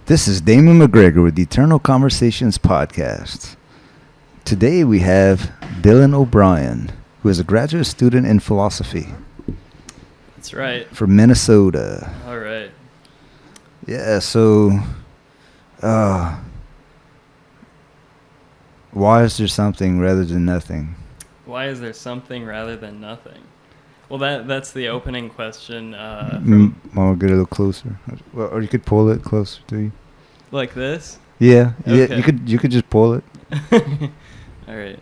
This is Damon McGregor with the Eternal Conversations podcast. Today we have Dylan O'Brien, who is a graduate student in philosophy. That's right. From Minnesota. All right. Yeah, so why is there something rather than nothing? Why is there something rather than nothing? Well, that's the opening question. I'll get a little closer. Well, or you could pull it closer to you. Like this? Yeah, Okay. You could just pull it. All right.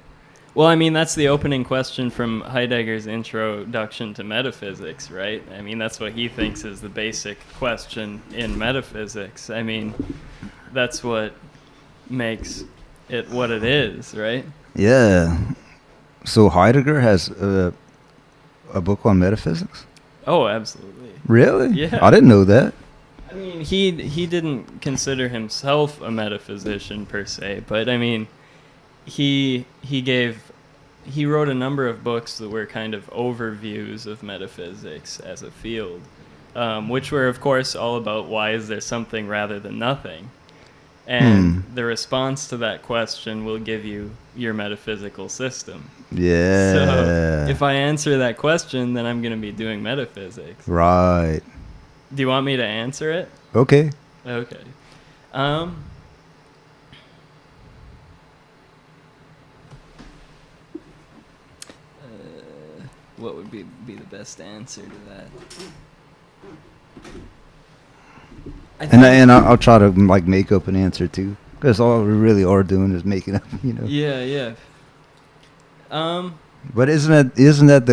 Well, I mean, that's the opening question from Heidegger's Introduction to Metaphysics, right? I mean, that's what he thinks is the basic question in metaphysics. I mean, that's what makes it what it is, right? Yeah. So Heidegger has a book on metaphysics? Oh, absolutely. Really? Yeah. I didn't know that. I mean, he didn't consider himself a metaphysician per se, but I mean, he wrote a number of books that were kind of overviews of metaphysics as a field, which were, of course, all about why is there something rather than nothing. And the response to that question will give you your metaphysical system. Yeah. So if I answer that question, then I'm going to be doing metaphysics. Right. Do you want me to answer it? Okay. Okay. What would be the best answer to that? And I'll try to like make up an answer too, because all we really are doing is making up, you know. Yeah. But isn't that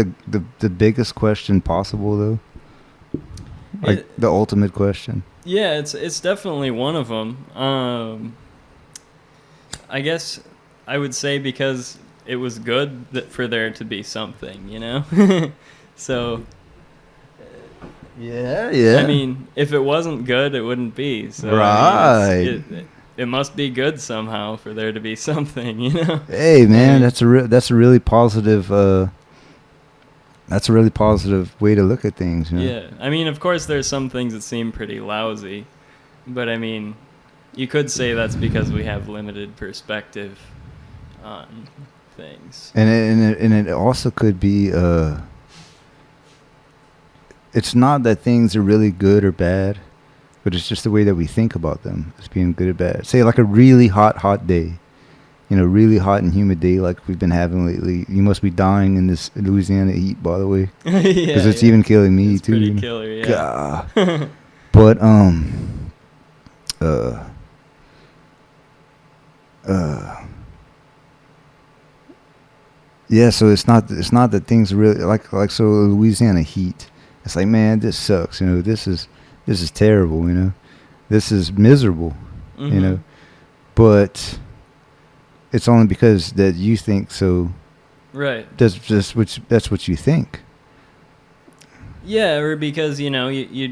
the biggest question possible though? Like the ultimate question. Yeah, it's definitely one of them. I guess I would say because it was good for there to be something, you know? So yeah. I mean, if it wasn't good, it wouldn't be. So right. I mean, it must be good somehow for there to be something, you know? Hey man, that's a really positive way to look at things, you know? Yeah. I mean, of course there's some things that seem pretty lousy, but I mean, you could say that's because we have limited perspective on things. And it also could be it's not that things are really good or bad, but it's just the way that we think about them as being good or bad. Say like a really hot day, you know, really hot and humid day like we've been having lately. You must be dying in this Louisiana heat, by the way, because it's even killing me it's too. Pretty killer, yeah. God. But yeah. So it's not that things really like so Louisiana heat. It's like, man, this sucks. You know, this is terrible. You know, this is miserable. Mm-hmm. You know, but it's only because that you think so. Right. That's what you think. Yeah, or because I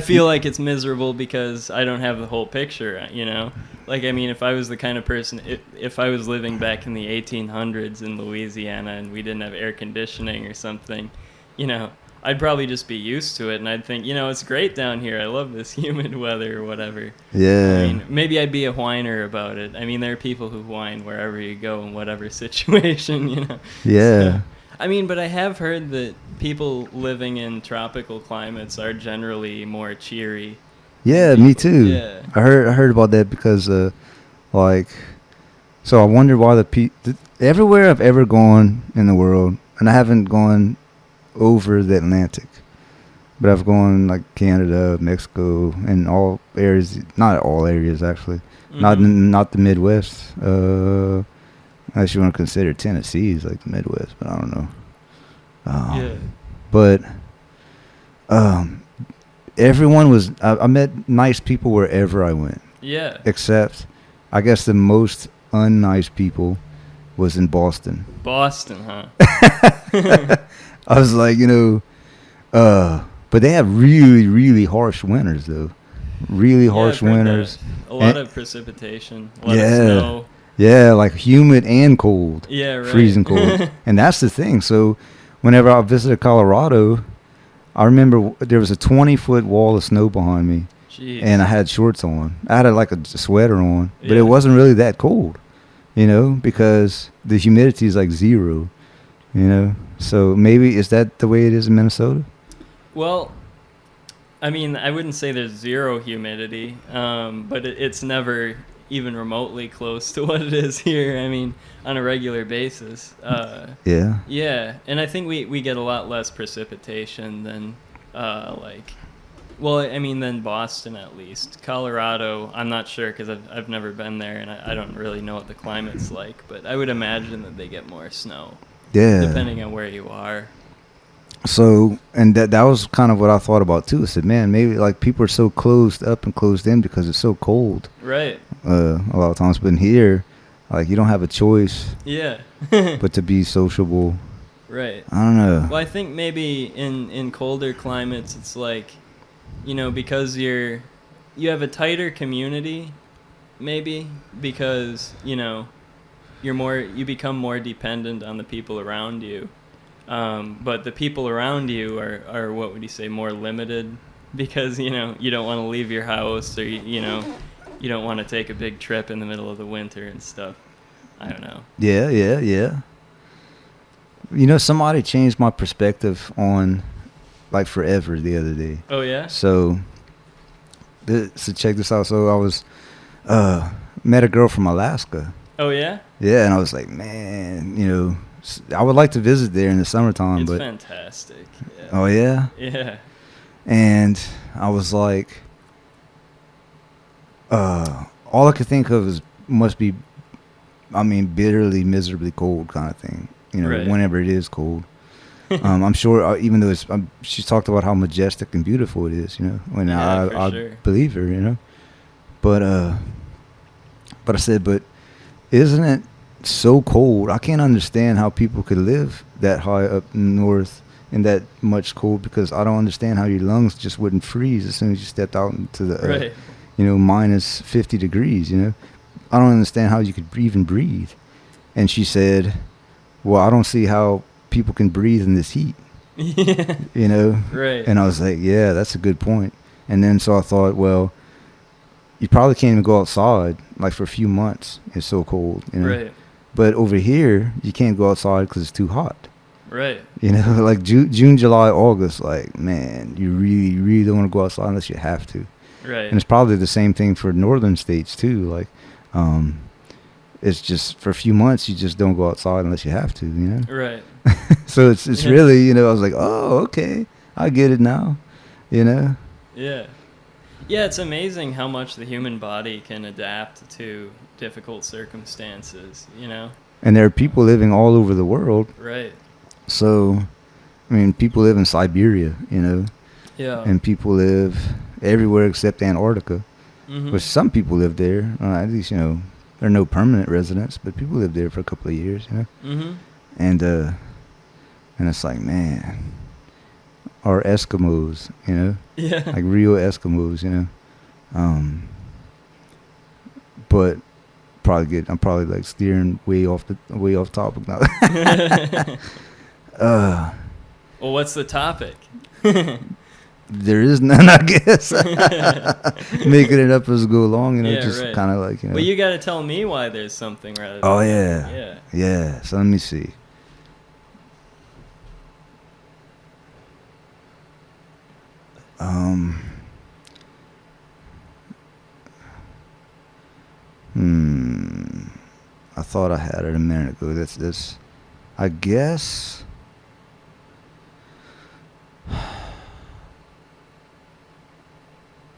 feel like it's miserable because I don't have the whole picture. You know, like I mean, if I was the kind of person, if I was living back in the 1800s in Louisiana and we didn't have air conditioning or something, you know, I'd probably just be used to it, and I'd think, you know, it's great down here. I love this humid weather or whatever. Yeah. I mean, maybe I'd be a whiner about it. I mean, there are people who whine wherever you go in whatever situation, you know. Yeah. So, I mean, but I have heard that people living in tropical climates are generally more cheery. Yeah, me too. Yeah. I heard about that because, so I wonder why everywhere I've ever gone in the world, and I haven't gone over the Atlantic, but I've gone like Canada, Mexico, and all areas. Not all areas actually. Mm-hmm. Not the Midwest. Unless you want to consider Tennessee as like the Midwest, but I don't know. Yeah. But everyone was. I met nice people wherever I went. Yeah. Except, I guess the most unnice people was in Boston. Boston, huh? I was like, you know, but they have really, really harsh winters though. Really harsh winters. A lot of precipitation. A lot of snow. Yeah, like humid and cold. Yeah, right. Freezing cold. And that's the thing. So whenever I visited Colorado, I remember there was a 20-foot wall of snow behind me. Jeez. and I had shorts on. I had like a sweater on, but Yeah. it wasn't really that cold, because the humidity is like 0. So maybe is that the way it is in Minnesota? Well, I mean, I wouldn't say there's zero humidity, but it's never even remotely close to what it is here. I mean, on a regular basis. Yeah. Yeah, and I think we get a lot less precipitation than, well, I mean, than Boston at least. Colorado, I'm not sure because I've never been there and I don't really know what the climate's like, but I would imagine that they get more snow. Yeah. Depending on where you are. So, and that was kind of what I thought about too. I said, man, maybe like people are so closed up and closed in because it's so cold. Right. A lot of times, but in here, like you don't have a choice Yeah. but to be sociable. Right. I don't know. Well, I think maybe in colder climates, it's like, because you have a tighter community, maybe because you become more dependent on the people around you. But the people around you are what would you say, more limited because, you don't want to leave your house or, you don't want to take a big trip in the middle of the winter and stuff. I don't know. Yeah. Somebody changed my perspective on like forever the other day. Oh, yeah? So check this out. So I was met a girl from Alaska. Oh, yeah? Yeah, and I was like, man, I would like to visit there in the summertime. It's but fantastic. Yeah. Oh, yeah? Yeah. And I was like, all I could think of is must be, bitterly, miserably cold kind of thing, Right. whenever it is cold. I'm sure, even though she talked about how majestic and beautiful it is, and Yeah, for I sure. believe her, but I said, but isn't it so cold? I can't understand how people could live that high up north in that much cold, because I don't understand how your lungs just wouldn't freeze as soon as you stepped out into the, Right. minus 50 degrees, I don't understand how you could even breathe. And she said, well, I don't see how people can breathe in this heat, Yeah. Right. And I was like, yeah, that's a good point. And then so I thought, well, you probably can't even go outside like for a few months. It's so cold, Right. But over here, you can't go outside because it's too hot. Right. Like June, July, August, like, man, you really, really don't want to go outside unless you have to. Right. And it's probably the same thing for northern states too. Like, it's just for a few months you just don't go outside unless you have to, Right. So it's really, I was like, oh, okay, I get it now, Yeah. Yeah, it's amazing how much the human body can adapt to difficult circumstances, And there are people living all over the world. Right. So, people live in Siberia, Yeah. and people live everywhere except Antarctica. Mm-hmm. But some people live there. At least, there are no permanent residents, but people live there for a couple of years, Mm-hmm. And it's like, man, our Eskimos, Yeah. like real Eskimos, but I'm probably like steering way off topic now. Well, what's the topic? There is none, I guess. Making it up as we go along, Yeah, just right. kind of like, Well, you got to tell me why there's something rather than Oh, yeah. Yeah. Yeah, so let me see. I thought I had it a minute ago. That's this. I guess.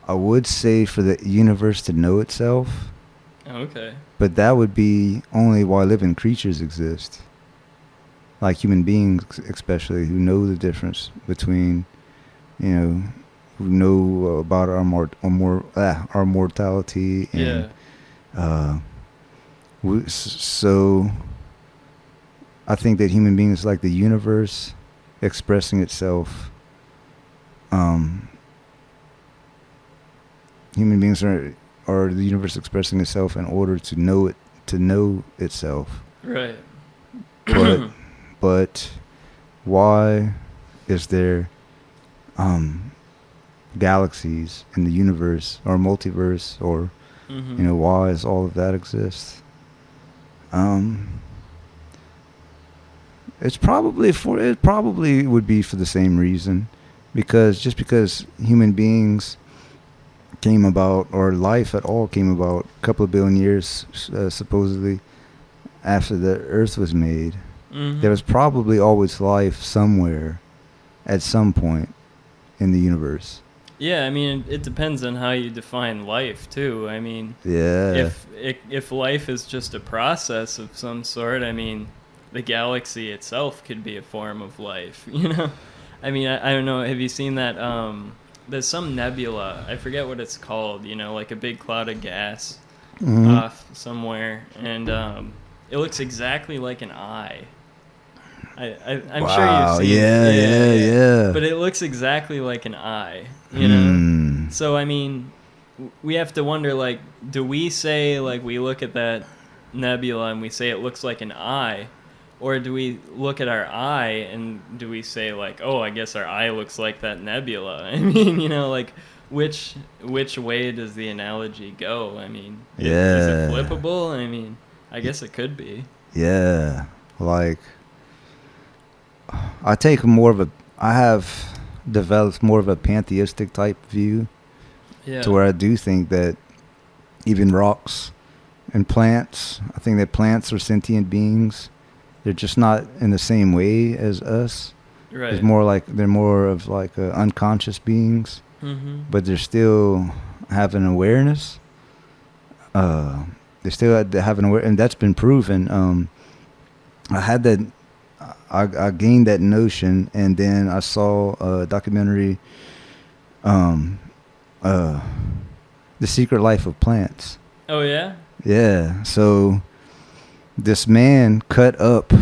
I would say for the universe to know itself, Okay. but that would be only while living creatures exist. Like human beings, especially, who know the difference between, who know about our mortality. And, Yeah. So I think that human beings, like the universe expressing itself, human beings are the universe expressing itself in order to know itself. Right. But why is there galaxies in the universe or multiverse, or Mm-hmm. you know, why is all of that exists? Um, it probably would be for the same reason, because just because human beings came about, or life at all came about a couple of billion years supposedly after the earth was made, there Mm-hmm. was probably always life somewhere at some point in the universe. Yeah, I mean, it depends on how you define life too. I mean, Yeah. if life is just a process of some sort, I mean, the galaxy itself could be a form of life. You know, I mean, I don't know. Have you seen that? There's some nebula. I forget what it's called. You know, like a big cloud of gas Hmm. off somewhere, and it looks exactly like an eye. I'm sure you've Wow. seen it. Yeah. Yeah, Yeah. yeah. Yeah. But it looks exactly like an eye, you know? Hmm. So, I mean, we have to wonder, like, do we say, like, we look at that nebula and we say it looks like an eye? Or do we look at our eye and do we say, like, oh, I guess our eye looks like that nebula? I mean, you know, like, which way does the analogy go? I mean, is it Yeah. flippable? I mean, I guess it could be. Yeah. Like, I take more of a. I have developed more of a pantheistic type view, to Yeah. where I do think that even rocks and plants, I think that plants are sentient beings. They're just not in the same way as us. It's Right. more like they're more of like unconscious beings, Mm-hmm. but they're still have an awareness. Uh, they still have an awareness, and that's been proven. I had that. I gained that notion, and then I saw a documentary, um, uh, "The Secret Life of Plants." Oh yeah. Yeah, so this man cut up.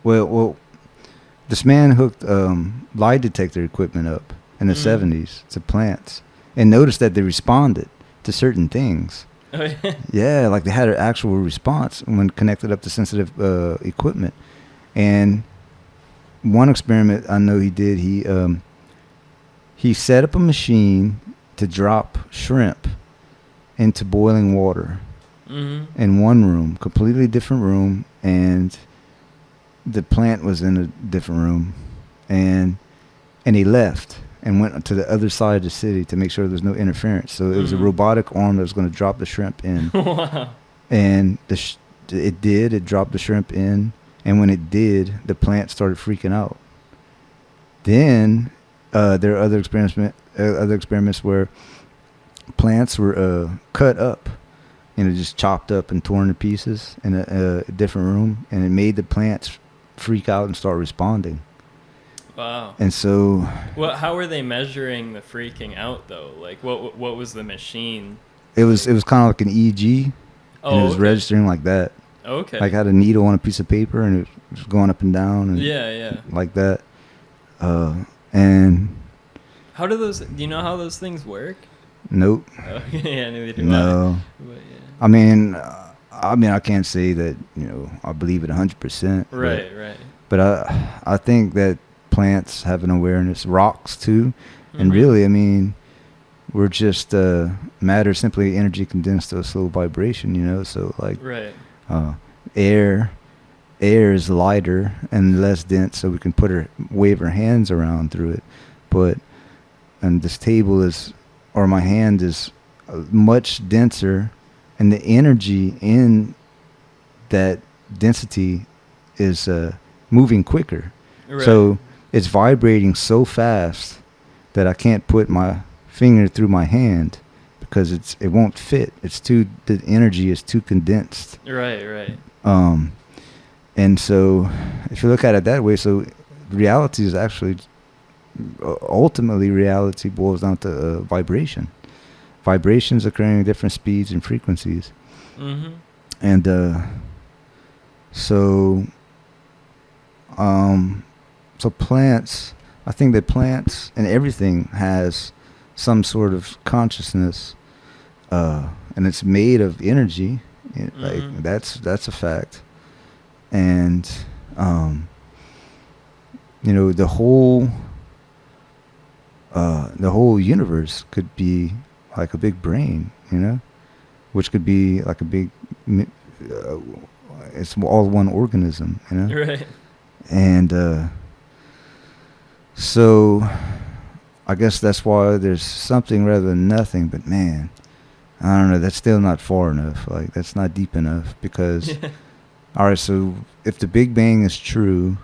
Well, this man hooked lie detector equipment up in the Mm. '70s to plants, and noticed that they responded to certain things. Oh yeah. Yeah, like they had an actual response when connected up to sensitive equipment. And one experiment I know he did, he set up a machine to drop shrimp into boiling water Mm-hmm. in one room, completely different room, and the plant was in a different room, and he left and went to the other side of the city to make sure there's no interference. So it was a Mm-hmm. robotic arm that was going to drop the shrimp in, Wow. and it did. It dropped the shrimp in, and when it did, the plant started freaking out. Then there are other experiments where plants were cut up, just chopped up and torn to pieces in a different room, and it made the plants freak out and start responding. Wow. And so Well, how were they measuring the freaking out though? Like, what was the machine? it was kind of like an EEG, and it Oh, was okay. registering like that. Okay. Like had a needle on a piece of paper, and it was going up and down, and Yeah, yeah. like that. And How do those? Do you know how those things work? nope, Okay, yeah, neither do no. I. But yeah. I mean, I can't say that I believe it 100%. Right, right. But I think that plants have an awareness, rocks too, and Mhm. really, I mean, we're just matter, simply energy condensed to a slow vibration. So like Right. uh, air is lighter and less dense, so we can wave our hands around through it. But and this table is, or my hand is, much denser, and the energy in that density is moving quicker. Right. So it's vibrating so fast that I can't put my finger through my hand because it won't fit. The energy is too condensed. Right, right. And so if you look at it that way, so reality is actually, ultimately reality boils down to vibration. Vibrations occurring at different speeds and frequencies. Mhm. And so so plants, I think that plants and everything has some sort of consciousness, and it's made of energy. Like Mhm. that's a fact. And the whole the whole universe could be like a big brain, which could be like a big, uh, it's all one organism, Right. and so I guess that's why there's something rather than nothing. But man, I don't know. That's still not far enough. Like that's not deep enough because. Yeah. All right, so if the Big Bang is true,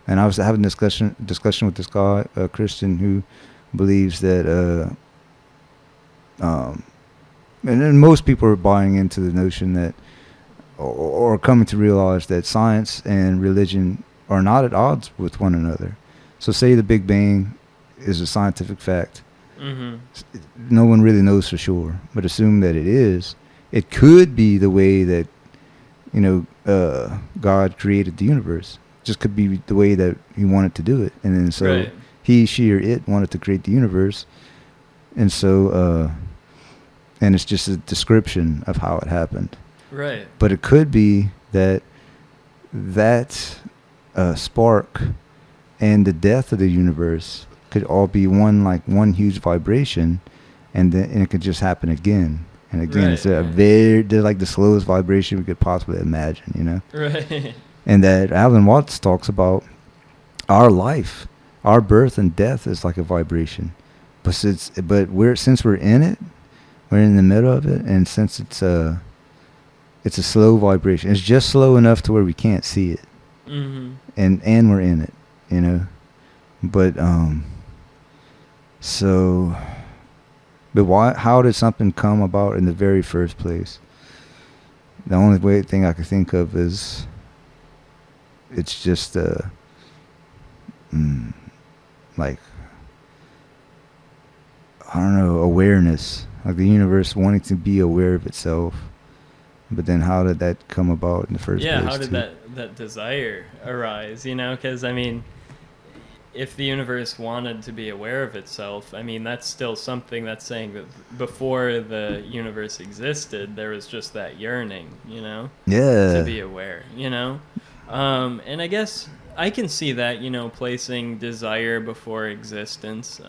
and I was having a discussion with this guy, a Christian, who believes that, and then most people are buying into the notion that, or coming to realize that science and religion are not at odds with one another. So say the Big Bang is a scientific fact. Mm-hmm. No one really knows for sure, but assume that it is. It could be the way that God created the universe. Just could be the way that he wanted to do it. And then so Right. he, she, or it wanted to create the universe. And so, and it's just a description of how it happened. Right. But it could be that spark and the death of the universe could all be one huge vibration, and it could just happen again. And again, Right, it's a right. they're like the slowest vibration we could possibly imagine, Right. And that Alan Watts talks about our life, our birth and death is like a vibration, but since we're in it, we're in the middle of it, and since it's a slow vibration, it's just slow enough to where we can't see it, Mm-hmm. and we're in it, but so. But why? How did something come about in the very first place? The only thing I could think of is it's just like I don't know, awareness, like the universe wanting to be aware of itself. But then, how did that come about in the first Yeah. place? How did too? that desire arise? Because I mean, if the universe wanted to be aware of itself, I mean, that's still something that's saying that before the universe existed, there was just that yearning, to Yeah. be aware, And I guess I can see that, placing desire before existence.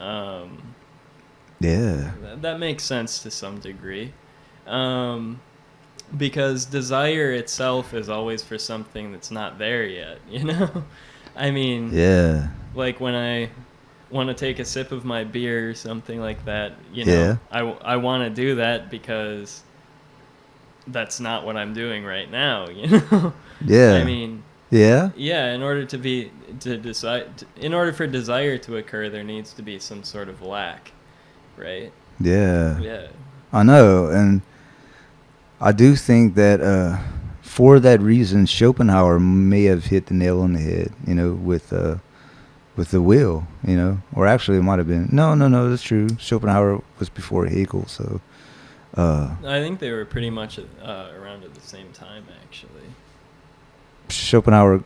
Yeah. That makes sense to some degree. Because desire itself is always for something that's not there yet, I mean, Yeah. like when I want to take a sip of my beer or something like that, Yeah. I want to do that because that's not what I'm doing right now, Yeah. I mean, Yeah. yeah, in order in order for desire to occur, there needs to be some sort of lack, right? Yeah. Yeah. I know, and I do think that for that reason, Schopenhauer may have hit the nail on the head, with the will, or actually it might have been no, that's true. Schopenhauer was before Hegel, so I think they were pretty much around at the same time, actually. Schopenhauer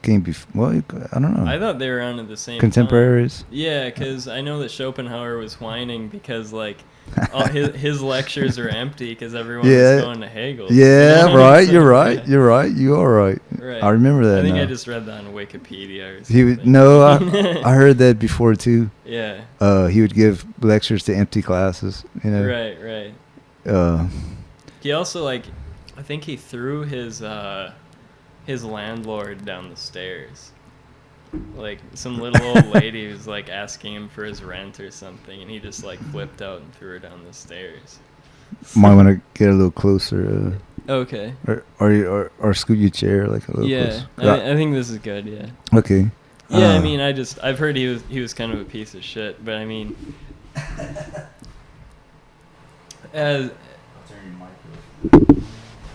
came before. Well, I don't know. I thought they were around at the same Contemporaries. time. Yeah, because I know that Schopenhauer was whining because all his lectures are empty because everyone was going to Hegel. Yeah, right. So, You're right. yeah. You're right. You are right. Right. I remember that. I think now. I just read that on Wikipedia or something. I heard that before too. Yeah. He would give lectures to empty classes. Right. Uh, He also I think he threw his landlord down the stairs. Like some little old lady was asking him for his rent or something, and he just flipped out and threw her down the stairs. might want to get a little closer. Okay. Or scoot your chair a little Yeah, closer. I think this is good. Yeah. Okay. Yeah, I mean, I've heard he was kind of a piece of shit, but I mean, as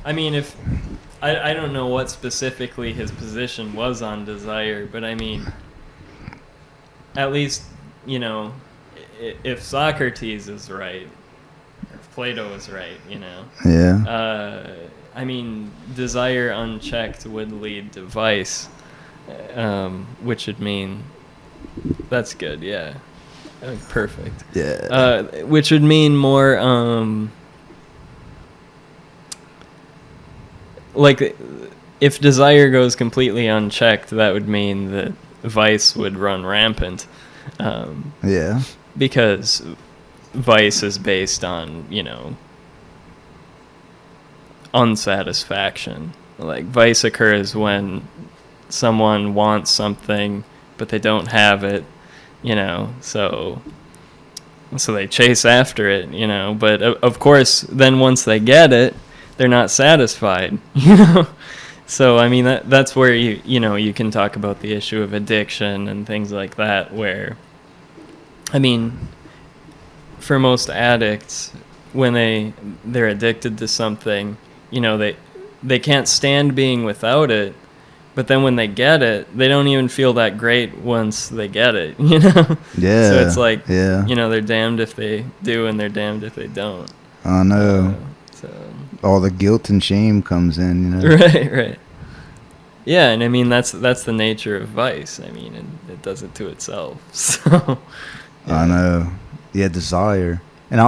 I mean, if I don't know what specifically his position was on desire, but I mean, at least, if Socrates is right, if Plato is right, Yeah. I mean, desire unchecked would lead to vice, which would mean that's good, yeah. Perfect. Yeah. Which would mean more, if desire goes completely unchecked, that would mean that vice would run rampant. Yeah. Because vice is based on, unsatisfaction. Like, vice occurs when someone wants something but they don't have it, so they chase after it, but of course then once they get it, they're not satisfied. So I mean that's where you can talk about the issue of addiction and things like that, where I mean, for most addicts, when they're addicted to something, they can't stand being without it. But then when they get it, they don't even feel that great once they get it, Yeah. So it's like, yeah. They're damned if they do and they're damned if they don't. I know. So All the guilt and shame comes in, Right. Yeah, and I mean that's the nature of vice. I mean, and it does it to itself. So I know. Yeah, desire. And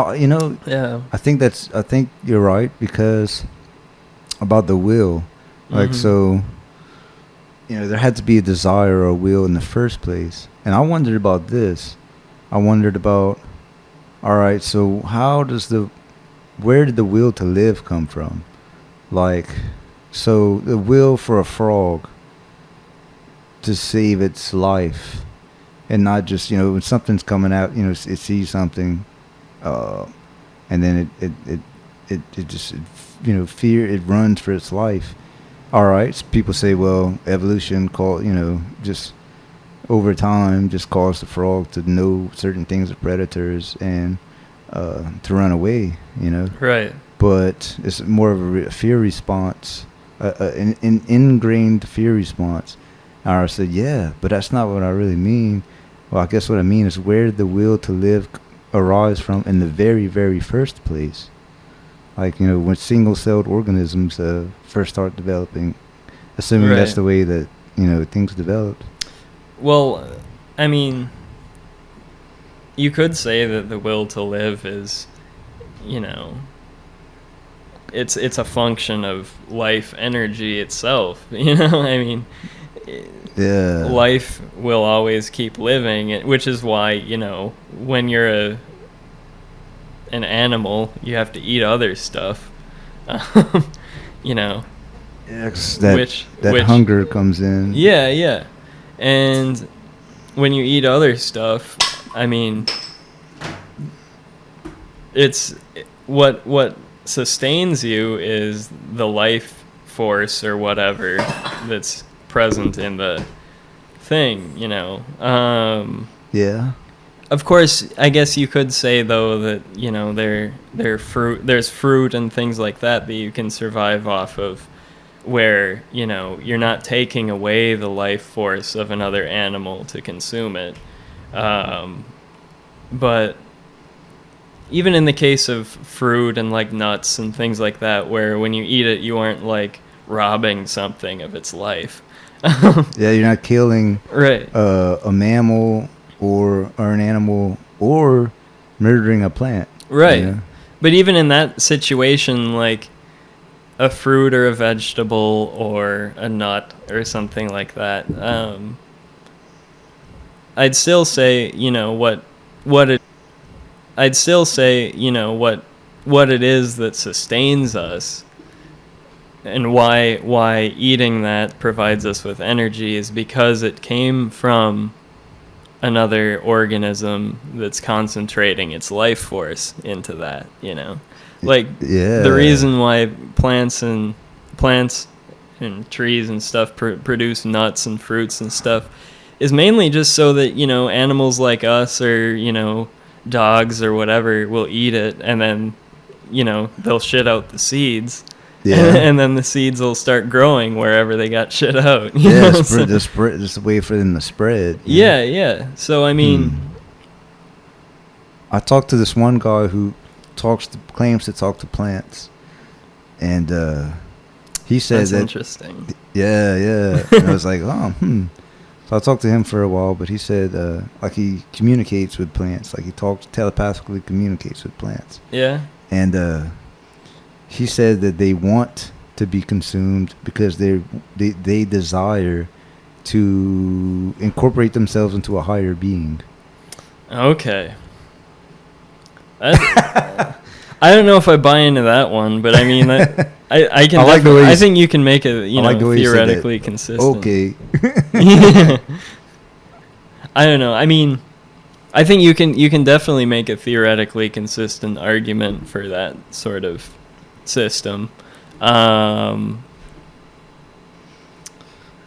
Yeah. I think you're right, because about the will. Like, so, there had to be a desire or a will in the first place. And I wondered about this. I wondered about, all right, so where did the will to live come from? Like, so the will for a frog to save its life, and not just, when something's coming out, it sees something, and then it just, fear, it runs for its life. All right, so people say, well, evolution just over time just caused the frog to know certain things are predators and to run away, Right. But it's more of a fear response, an ingrained fear response. And I said, yeah, but that's not what I really mean. Well, I guess what I mean is, where did the will to live arise from in the very, very first place? Like, when single-celled organisms first start developing, assuming that's the way that, things developed. Well, I mean, you could say that the will to live is, it's a function of life energy itself. I mean, yeah, life will always keep living, which is why, when you're an animal, you have to eat other stuff. Yeah, 'cause that hunger comes in. Yeah. And when you eat other stuff, I mean, it's what sustains you is the life force or whatever that's present in the thing, Yeah. Of course, I guess you could say though that there's fruit and things like that you can survive off of, where you're not taking away the life force of another animal to consume it, but even in the case of fruit and like nuts and things like that, where when you eat it you aren't like robbing something of its life. Yeah, you're not killing right. A mammal or an animal or murdering a plant. Right. But even in that situation, like a fruit or a vegetable or a nut or something like that, I'd still say, what it is that sustains us, and why eating that provides us with energy is because it came from another organism that's concentrating its life force into that, like the reason why plants and trees and stuff produce nuts and fruits and stuff is mainly just so that animals like us or dogs or whatever will eat it, and then they'll shit out the seeds. Yeah. And then the seeds will start growing wherever they got shit out. Just wait for them to spread. Yeah. So, I mean... I talked to this one guy who claims to talk to plants. And he said that's that... interesting. Yeah. And I was like, So I talked to him for a while, but he said, like, he communicates with plants. Like, he telepathically communicates with plants. Yeah. And... he said that they want to be consumed because they desire to incorporate themselves into a higher being. Okay. I don't know if I buy into that one, but I mean, I can. I like the way I think you can make it, I like the way you said that. theoretically consistent. Okay. I don't know. I mean, I think you can definitely make a theoretically consistent argument for that sort of system,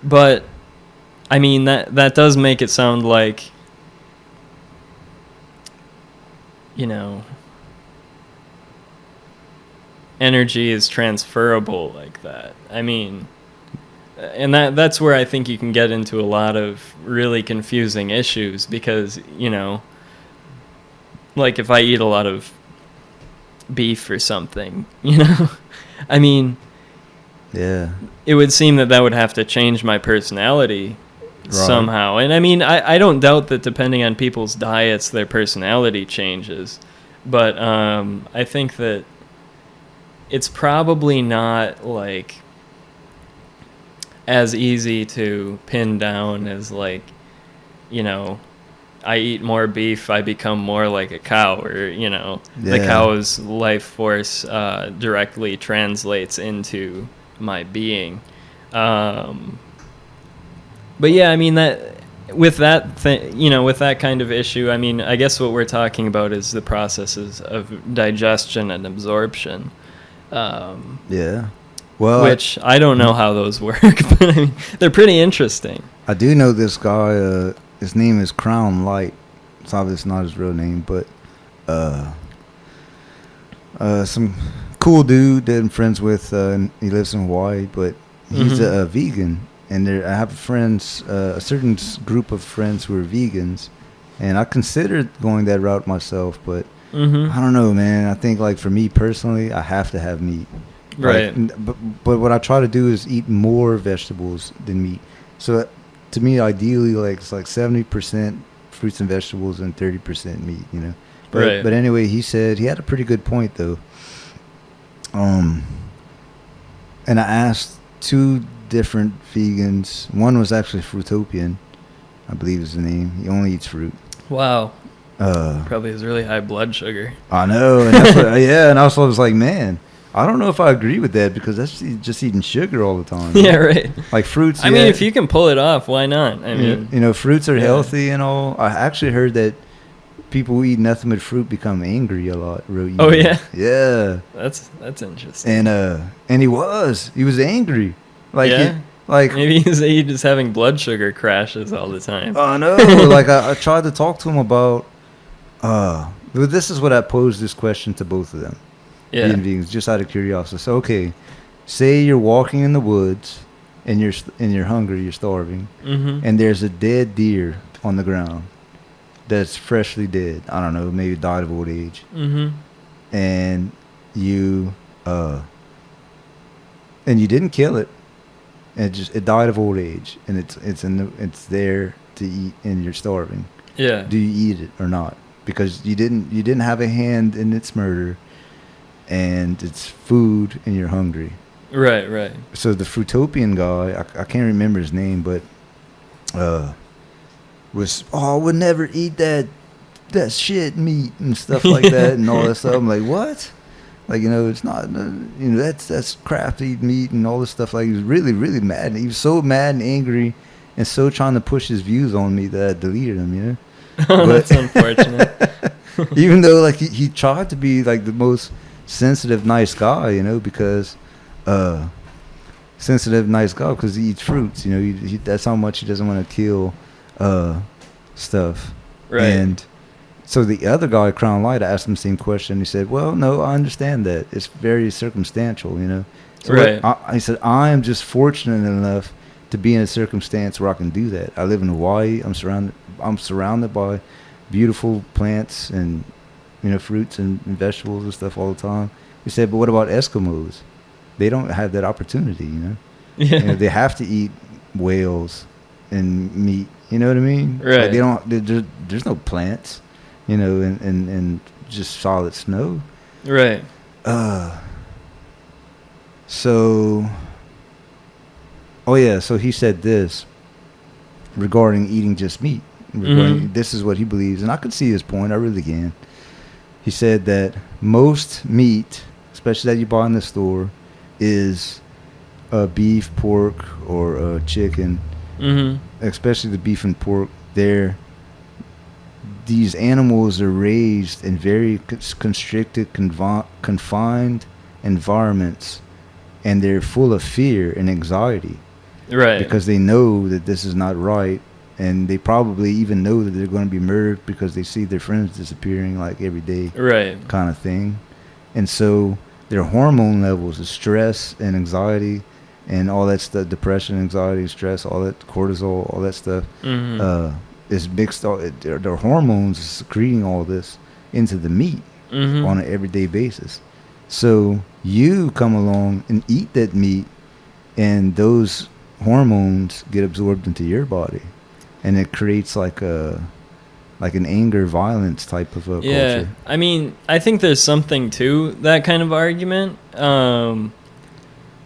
but I mean that does make it sound like, you know, energy is transferable like that. I mean, and that's where I think you can get into a lot of really confusing issues because, you know, like if I eat a lot of beef or something, you know, I mean, Yeah. it would seem that would have to change my personality somehow. And I mean, I don't doubt that depending on people's diets, their personality changes. But I think that it's probably not like as easy to pin down as like, you know, I eat more beef, I become more like a cow, or, you know, the cow's life force directly translates into my being. But yeah, I mean, that with that you know, with that kind of issue, I mean, I guess what we're talking about is the processes of digestion and absorption. Yeah. Well, Which I don't know how those work, but I mean, they're pretty interesting. I do know this guy. His name is Crown Light. It's obviously not his real name, but some cool dude that I'm friends with. He lives in Hawaii, but he's a vegan. And I have friends, a certain group of friends who are vegans, and I considered going that route myself, but I don't know, man. I think, like, for me personally, I have to have meat. Right. Like, but what I try to do is eat more vegetables than meat. So to me, ideally, like, it's like 70% fruits and vegetables and 30% meat, you know. But anyway, he said he had a pretty good point though. And I asked two different vegans. One was actually Fruitopian, I believe is the name. He only eats fruit. Wow. Probably has really high blood sugar. I know, and that's what, yeah. And also I was like, man, I don't know if I agree with that because that's just eating sugar all the time. Yeah, right. Like fruits. I mean, if you can pull it off, why not? I mean, you know, fruits are healthy and all. I actually heard that people who eat nothing but fruit become angry a lot. Oh yeah. Yeah. That's interesting. And he was angry. Like like maybe he's just having blood sugar crashes all the time. Oh no! Like I tried to talk to him about. This is what I posed this question to both of them. Yeah. Being vegans, just out of curiosity. So okay, say you're walking in the woods, and you're hungry, you're starving, and there's a dead deer on the ground, that's freshly dead. I don't know, maybe died of old age. And you didn't kill it. It died of old age, and it's there to eat, and you're starving. Yeah. Do you eat it or not? Because you didn't have a hand in its murder, and it's food, and you're hungry. Right. So the Fruitopian guy, I can't remember his name, but I would never eat that shit meat and stuff like that and all that stuff. I'm like, what? Like, you know, it's not, you know, that's crap to eat meat and all this stuff. Like, he was really, really mad. He was so mad and angry and so trying to push his views on me that I deleted him, you know? Oh, that's unfortunate. Even though, like, he tried to be, like, the most sensitive, nice guy, you know, because, he eats fruits, you know, that's how much he doesn't want to kill, stuff. Right. And so the other guy, Crown Light, I asked him the same question. He said, well, no, I understand that. It's very circumstantial, you know. So right. He said, I am just fortunate enough to be in a circumstance where I can do that. I live in Hawaii. I'm surrounded by beautiful plants and, you know, fruits and vegetables and stuff all the time. He said, but what about Eskimos? They don't have that opportunity, you know. Yeah. You know, they have to eat whales and meat. You know what I mean? Right. Like they don't. There's no plants, you know, and just solid snow. Right. So he said this regarding eating just meat. Mhm. This is what he believes, and I could see his point. I really can. He said that most meat, especially that you buy in the store, is beef, pork, or chicken. Mhm. Especially the beef and pork. These animals are raised in very constricted, confined environments, and they're full of fear and anxiety Right. because they know that this is not right, and they probably even know that they're going to be murdered because they see their friends disappearing like every day, Right. kind of thing. And so their hormone levels of stress and anxiety and all that stuff, depression, anxiety, stress, all that cortisol, all that stuff, Mhm. is mixed. Their hormones are secreting all this into the meat Mhm. on an everyday basis. So you come along and eat that meat, and those hormones get absorbed into your body, and it creates like an anger, violence type of a Yeah. culture. I mean, I think there's something to that kind of argument.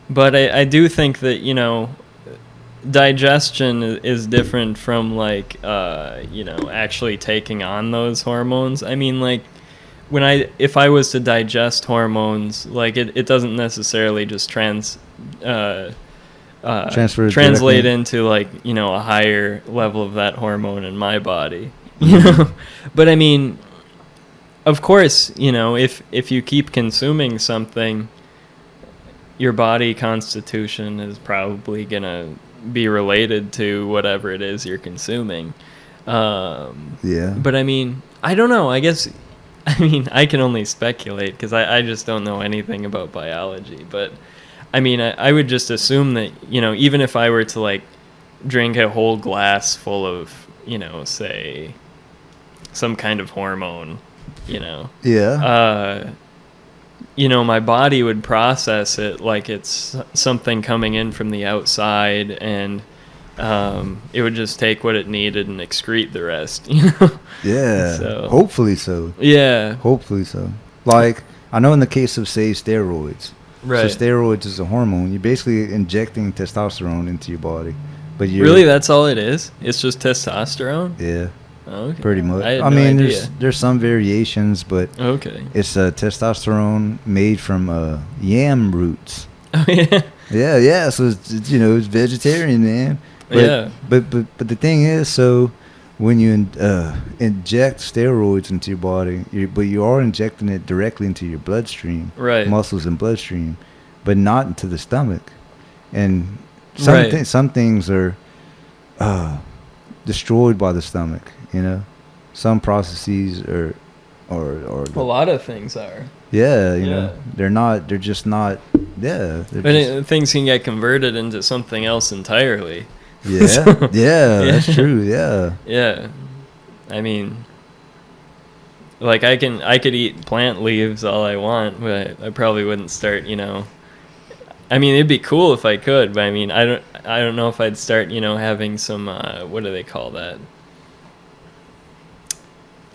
But I do think that, digestion is different from like actually taking on those hormones. I mean, like if I was to digest hormones, like it doesn't necessarily just Transfer translate directly. into like a higher level of that hormone in my body. Mhm. But I mean, of course, if you keep consuming something, your body constitution is probably gonna be related to whatever it is you're consuming. Yeah. But I mean, I don't know. I guess, I mean, I can only speculate because I just don't know anything about biology. But I mean, I would just assume that, even if I were to like drink a whole glass full of, say, some kind of hormone, Yeah. uh, my body would process it like it's something coming in from the outside, and it would just take what it needed and excrete the rest. Yeah. So Hopefully so. yeah, Hopefully so. Like, I know in the case of, say, steroids. So right. steroids is a hormone. You're basically injecting testosterone into your body. But you're Really, that's all it is? It's just testosterone? Yeah, Okay. pretty much. I had I no mean, idea. there's some variations, but Okay. it's testosterone made from yam roots. Oh yeah. Yeah. So it's vegetarian, man. But, Yeah. but the thing is, so when you inject steroids into your body, but you are injecting it directly into your bloodstream, Right. muscles and bloodstream, but not into the stomach. And Right. some things are destroyed by the stomach. Some processes or A lot of things are. yeah, Yeah. they're just not. Yeah, But things can get converted into something else entirely. yeah, So, yeah, that's true. Yeah. Yeah. I mean, like I could eat plant leaves all I want, but I probably wouldn't start, I mean, it'd be cool if I could, but I mean, I don't know if I'd start, having some what do they call that?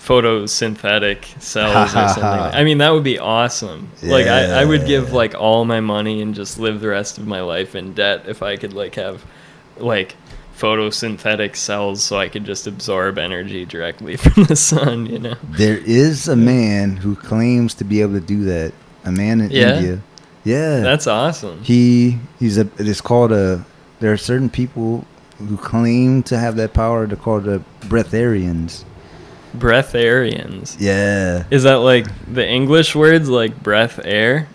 Photosynthetic cells or something. I mean, that would be awesome. Like I would give Yeah. like all my money and just live the rest of my life in debt if I could like have like photosynthetic cells so I could just absorb energy directly from the sun. There is a man who claims to be able to do that. A man in Yeah? India. Yeah. That's awesome. It's called there are certain people who claim to have that power. They're called breatharians. Breatharians. Yeah. Is that like the English words like breath, air?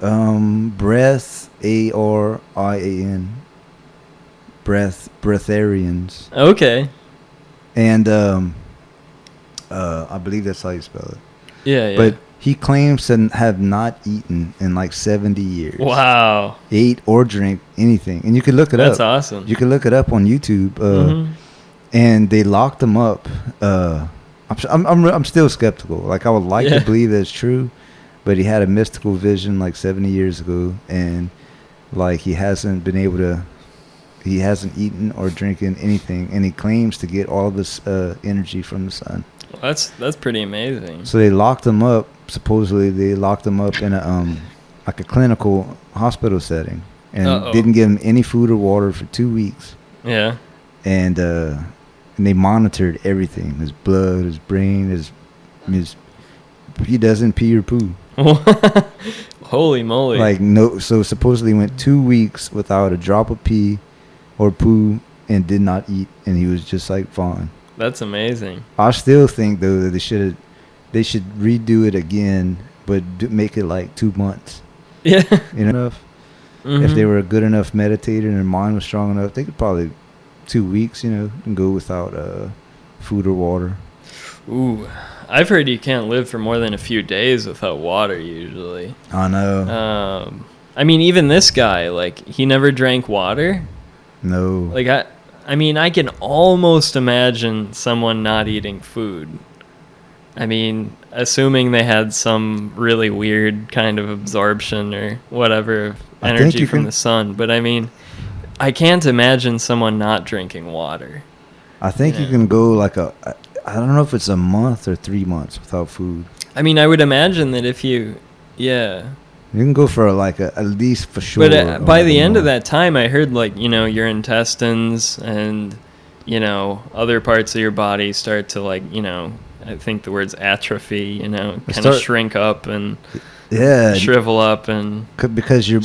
Breath, Arian. Breatharians. Okay. And I believe that's how you spell it. Yeah. But he claims to have not eaten in like 70 years. Wow. Ate or drank anything. And you could look it up. That's awesome. You can look it up on YouTube. Mhm. And they locked him up. I'm still skeptical. Like, I would like to believe that it's true, but he had a mystical vision like 70 years ago, and like he hasn't eaten or drinking anything, and he claims to get all of his energy from the sun. Well, that's pretty amazing. So they locked him up. Supposedly, they locked him up in a like a clinical hospital setting, and didn't give him any food or water for 2 weeks. Yeah. And and they monitored everything: his blood, his brain, his he doesn't pee or poo. Holy moly! Like no, so supposedly he went 2 weeks without a drop of pee or poo and did not eat, and he was just like fine. That's amazing. I still think though that they should redo it again, but make it like 2 months. Yeah. You know, enough. Mm-hmm. If they were a good enough meditator and their mind was strong enough, they could probably 2 weeks, you know, and go without food or water. Ooh, I've heard you can't live for more than a few days without water usually. I know. I mean, even this guy, like, he never drank water. No. Like, I mean, I can almost imagine someone not eating food. I mean, assuming they had some really weird kind of absorption or whatever of energy from the sun. But I mean, I can't imagine someone not drinking water. I think you can go like I don't know if it's a month or 3 months without food. I mean, I would imagine that if you, You can go for like at least for sure. But by the end of that time, I heard like, you know, your intestines and, you know, other parts of your body start to like, you know, I think the word's atrophy, you know, kind of shrink up and shrivel up and because your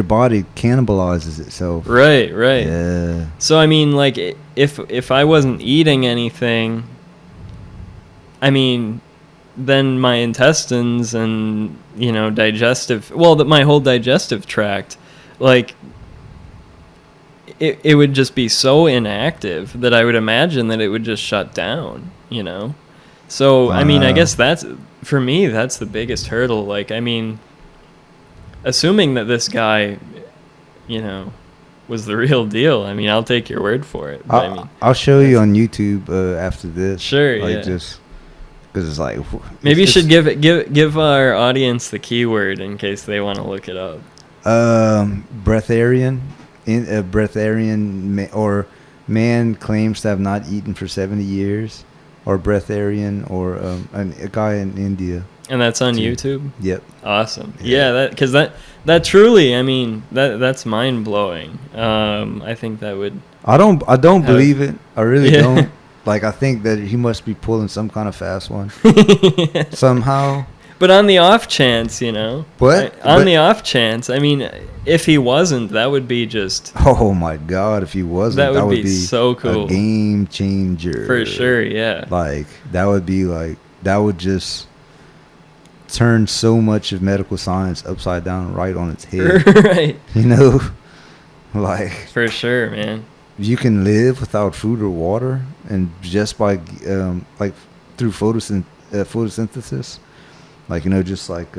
body cannibalizes itself. Right. Yeah. So I mean, like if I wasn't eating anything, I mean, then my intestines and, you know, my whole digestive tract, like it would just be so inactive that I would imagine that it would just shut down, you know? So, I mean, I guess for me, that's the biggest hurdle. Like, I mean, assuming that this guy, you know, was the real deal, I mean, I'll take your word for it. But I'll show you on YouTube after this. Sure, like, yeah. Just because it's like... Maybe you should give our audience the keyword in case they want to look it up. Breatharian. Or man claims to have not eaten for 70 years, or breatharian, or a guy in India. And that's on YouTube? Yep. Awesome. Yeah, because that truly, I mean, that's mind blowing. I think that would. I don't believe it. I really don't. Like, I think that he must be pulling some kind of fast one somehow. But on the off chance, you know. What? The off chance, I mean, if he wasn't, that would be just... Oh, my God, if he wasn't, that would be so cool. A game changer. For sure, yeah. Like, that would just turn so much of medical science upside down right on its head. Right. You know? Like... For sure, man. You can live without food or water, and just by, like, through photosynthesis. Like, you know, just like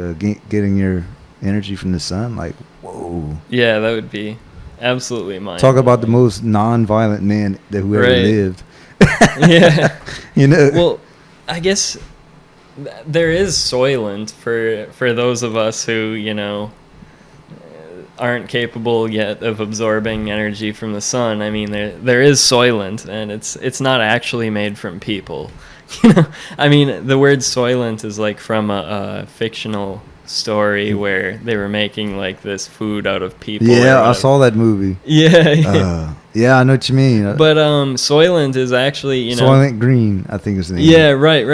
getting your energy from the sun. Like, whoa. Yeah, that would be absolutely mind. Talk about the most non-violent man who ever lived. Yeah. You know. Well, I guess there is Soylent for those of us who, you know, aren't capable yet of absorbing energy from the sun. I mean, there is Soylent, and it's not actually made from people. You know, I mean, the word Soylent is like from a fictional story where they were making like this food out of people. Yeah, I saw that movie. Yeah. Yeah, I know what you mean. But Soylent is actually, you know, Soylent Green, I think is the name. Yeah, right.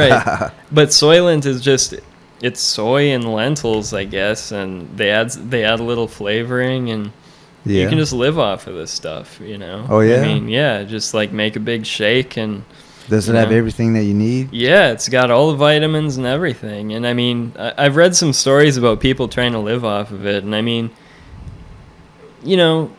But Soylent is just, it's soy and lentils, I guess, and they add a little flavoring, and you can just live off of this stuff, you know. Oh yeah. I mean, yeah, just like make a big shake and. Does it have everything that you need? Yeah, it's got all the vitamins and everything. And I mean, I've read some stories about people trying to live off of it. And I mean, you know,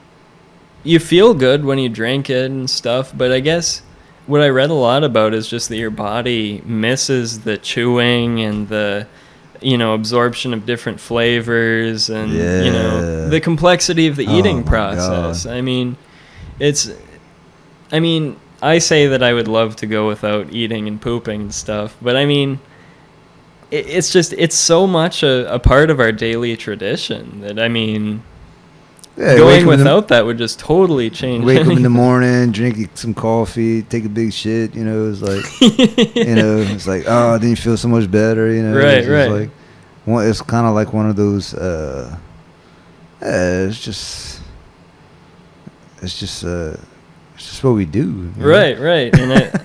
you feel good when you drink it and stuff. But I guess what I read a lot about is just that your body misses the chewing and the, you know, absorption of different flavors and, you know, the complexity of the eating process. God. I mean, I say that I would love to go without eating and pooping and stuff, but I mean, it's so much a part of our daily tradition that, I mean, going without that would just totally change. Wake up in the morning, drink some coffee, take a big shit, you know, it's like, you know, it's like, oh, then you feel so much better, you know. Right. Like, it's kind of like one of those, it's just It's just what we do. You know? Right. And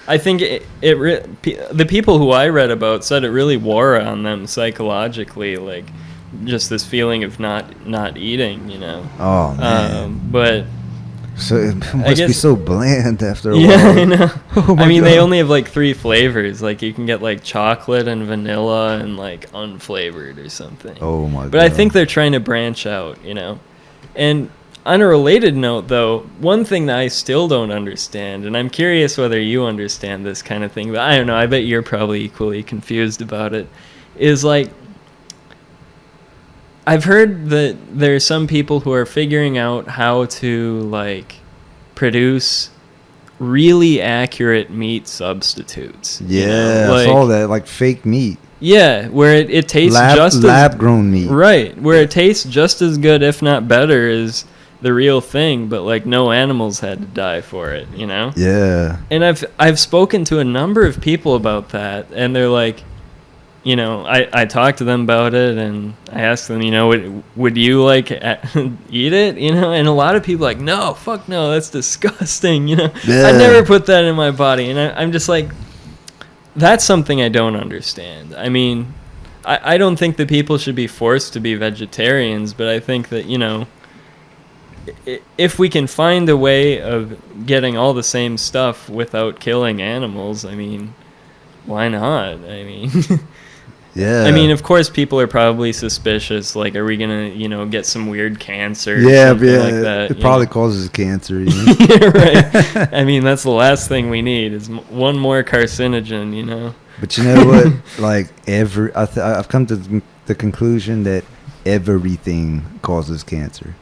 I think the people who I read about said it really wore on them psychologically, like just this feeling of not eating, you know. Oh man. But So it must be so bland after a yeah, while. I know. Oh my I mean, God. they only have like 3 flavors. Like you can get like chocolate and vanilla and like unflavored or something. Oh my God. But I think they're trying to branch out, you know. And on a related note, though, one thing that I still don't understand, and I'm curious whether you understand this kind of thing, but I don't know, I bet you're probably equally confused about it, is like, I've heard that there are some people who are figuring out how to, like, produce really accurate meat substitutes. Yeah, you know? I saw that, like fake meat. Yeah, where it tastes just lab-grown meat. Right, where it tastes just as good, if not better, as the real thing, but like no animals had to die for it, you know? Yeah. And I've spoken to a number of people about that, and they're like, you know, I talked to them about it, and I asked them, you know, would you like eat it, you know? And a lot of people are like, no, fuck no, that's disgusting, you know? Yeah. I'd never put that in my body, and I'm just like, that's something I don't understand. I mean, I don't think that people should be forced to be vegetarians, but I think that, you know, if we can find a way of getting all the same stuff without killing animals, I mean, why not? I mean, Yeah. I mean, of course, people are probably suspicious. Like, are we gonna, you know, get some weird cancer? Or Yeah, something yeah. like that, It probably causes cancer. You know? yeah, right. I mean, that's the last thing we need is one more carcinogen. You know. But you know what? Like I've come to the conclusion that everything causes cancer.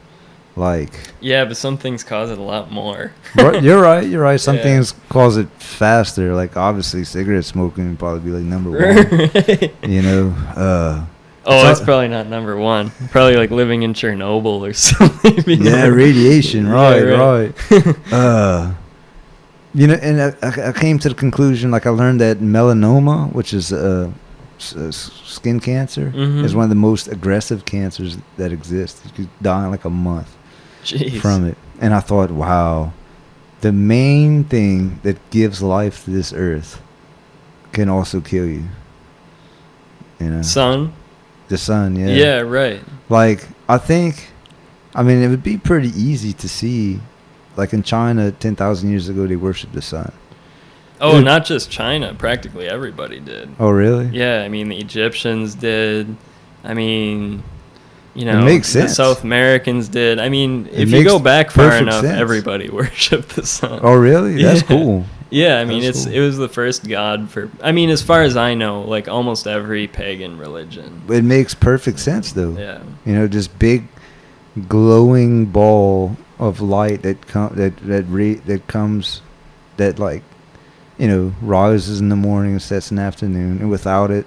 Like, Yeah, but some things cause it a lot more. you're right. Some Yeah. things cause it faster. Like, obviously, cigarette smoking would probably be like number one. Right. You know. Oh, that's probably not number one. Probably like living in Chernobyl or something. Yeah, radiation. Yeah, Right. You know, and I came to the conclusion, like I learned that melanoma, which is skin cancer, Mhm. is one of the most aggressive cancers that exist. You could die in like a month Jeez. from it. And I thought, wow, the main thing that gives life to this earth can also kill you. You know, Sun? the sun. Yeah. Yeah, right. Like, I mean, it would be pretty easy to see. Like in China, 10,000 years ago, they worshipped the sun. Oh, Dude. not just China. Practically everybody did. Oh, really? Yeah, I mean, the Egyptians did. I mean, you know, It makes the sense. South Americans did. I mean, It if you makes go back far perfect enough, sense. everybody worshipped the sun. Oh, really? That's Yeah. cool. Yeah, I mean, That's cool. it was the first god for. I mean, as far as I know, like almost every pagan religion. It makes perfect sense, though. Yeah. You know, this big glowing ball of light that comes, that, like, you know, rises in the morning and sets in the afternoon, and without it,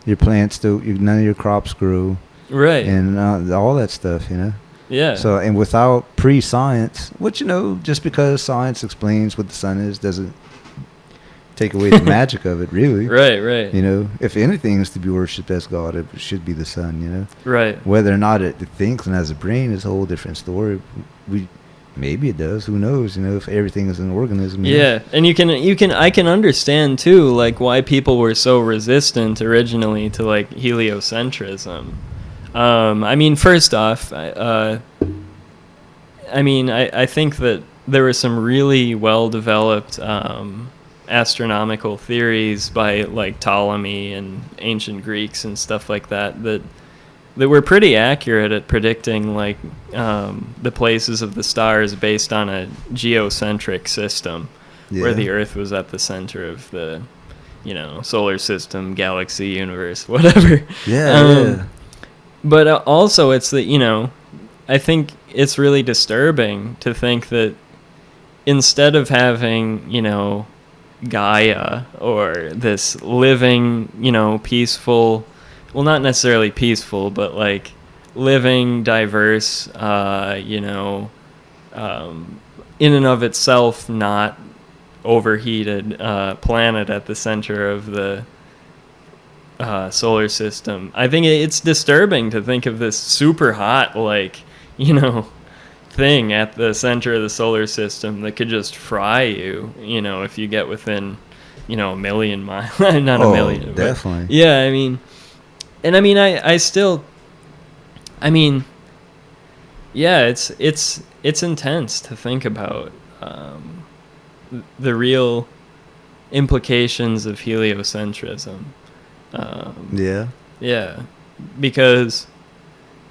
your plants none of your crops grow, Right. and all that stuff. You know. Yeah. So, and without pre-science, which, you know, just because science explains what the sun is doesn't take away the magic of it, really. Right. You know, if anything is to be worshipped as God, it should be the sun, you know. Right. Whether or not it thinks and has a brain is a whole different story. Maybe it does. Who knows? You know, if everything is an organism. You know? Yeah, and I can understand too, like why people were so resistant originally to like heliocentrism. I mean, first off, I think that there were some really well developed astronomical theories by like Ptolemy and ancient Greeks and stuff like that were pretty accurate at predicting like the places of the stars based on a geocentric system, where Yeah. the Earth was at the center of the, you know, solar system, galaxy, universe, whatever. Yeah. But also, it's that, you know, I think it's really disturbing to think that instead of having, you know, Gaia or this living, you know, peaceful, well, not necessarily peaceful, but like living, diverse, you know, in and of itself not overheated planet at the center of the solar system. I think it's disturbing to think of this super hot, like, you know, thing at the center of the solar system that could just fry you, if you get within, a million miles. Not a million. Oh, definitely. But yeah, I mean, and I mean, I still, I mean, yeah, it's intense to think about the real implications of heliocentrism. Yeah. Yeah, because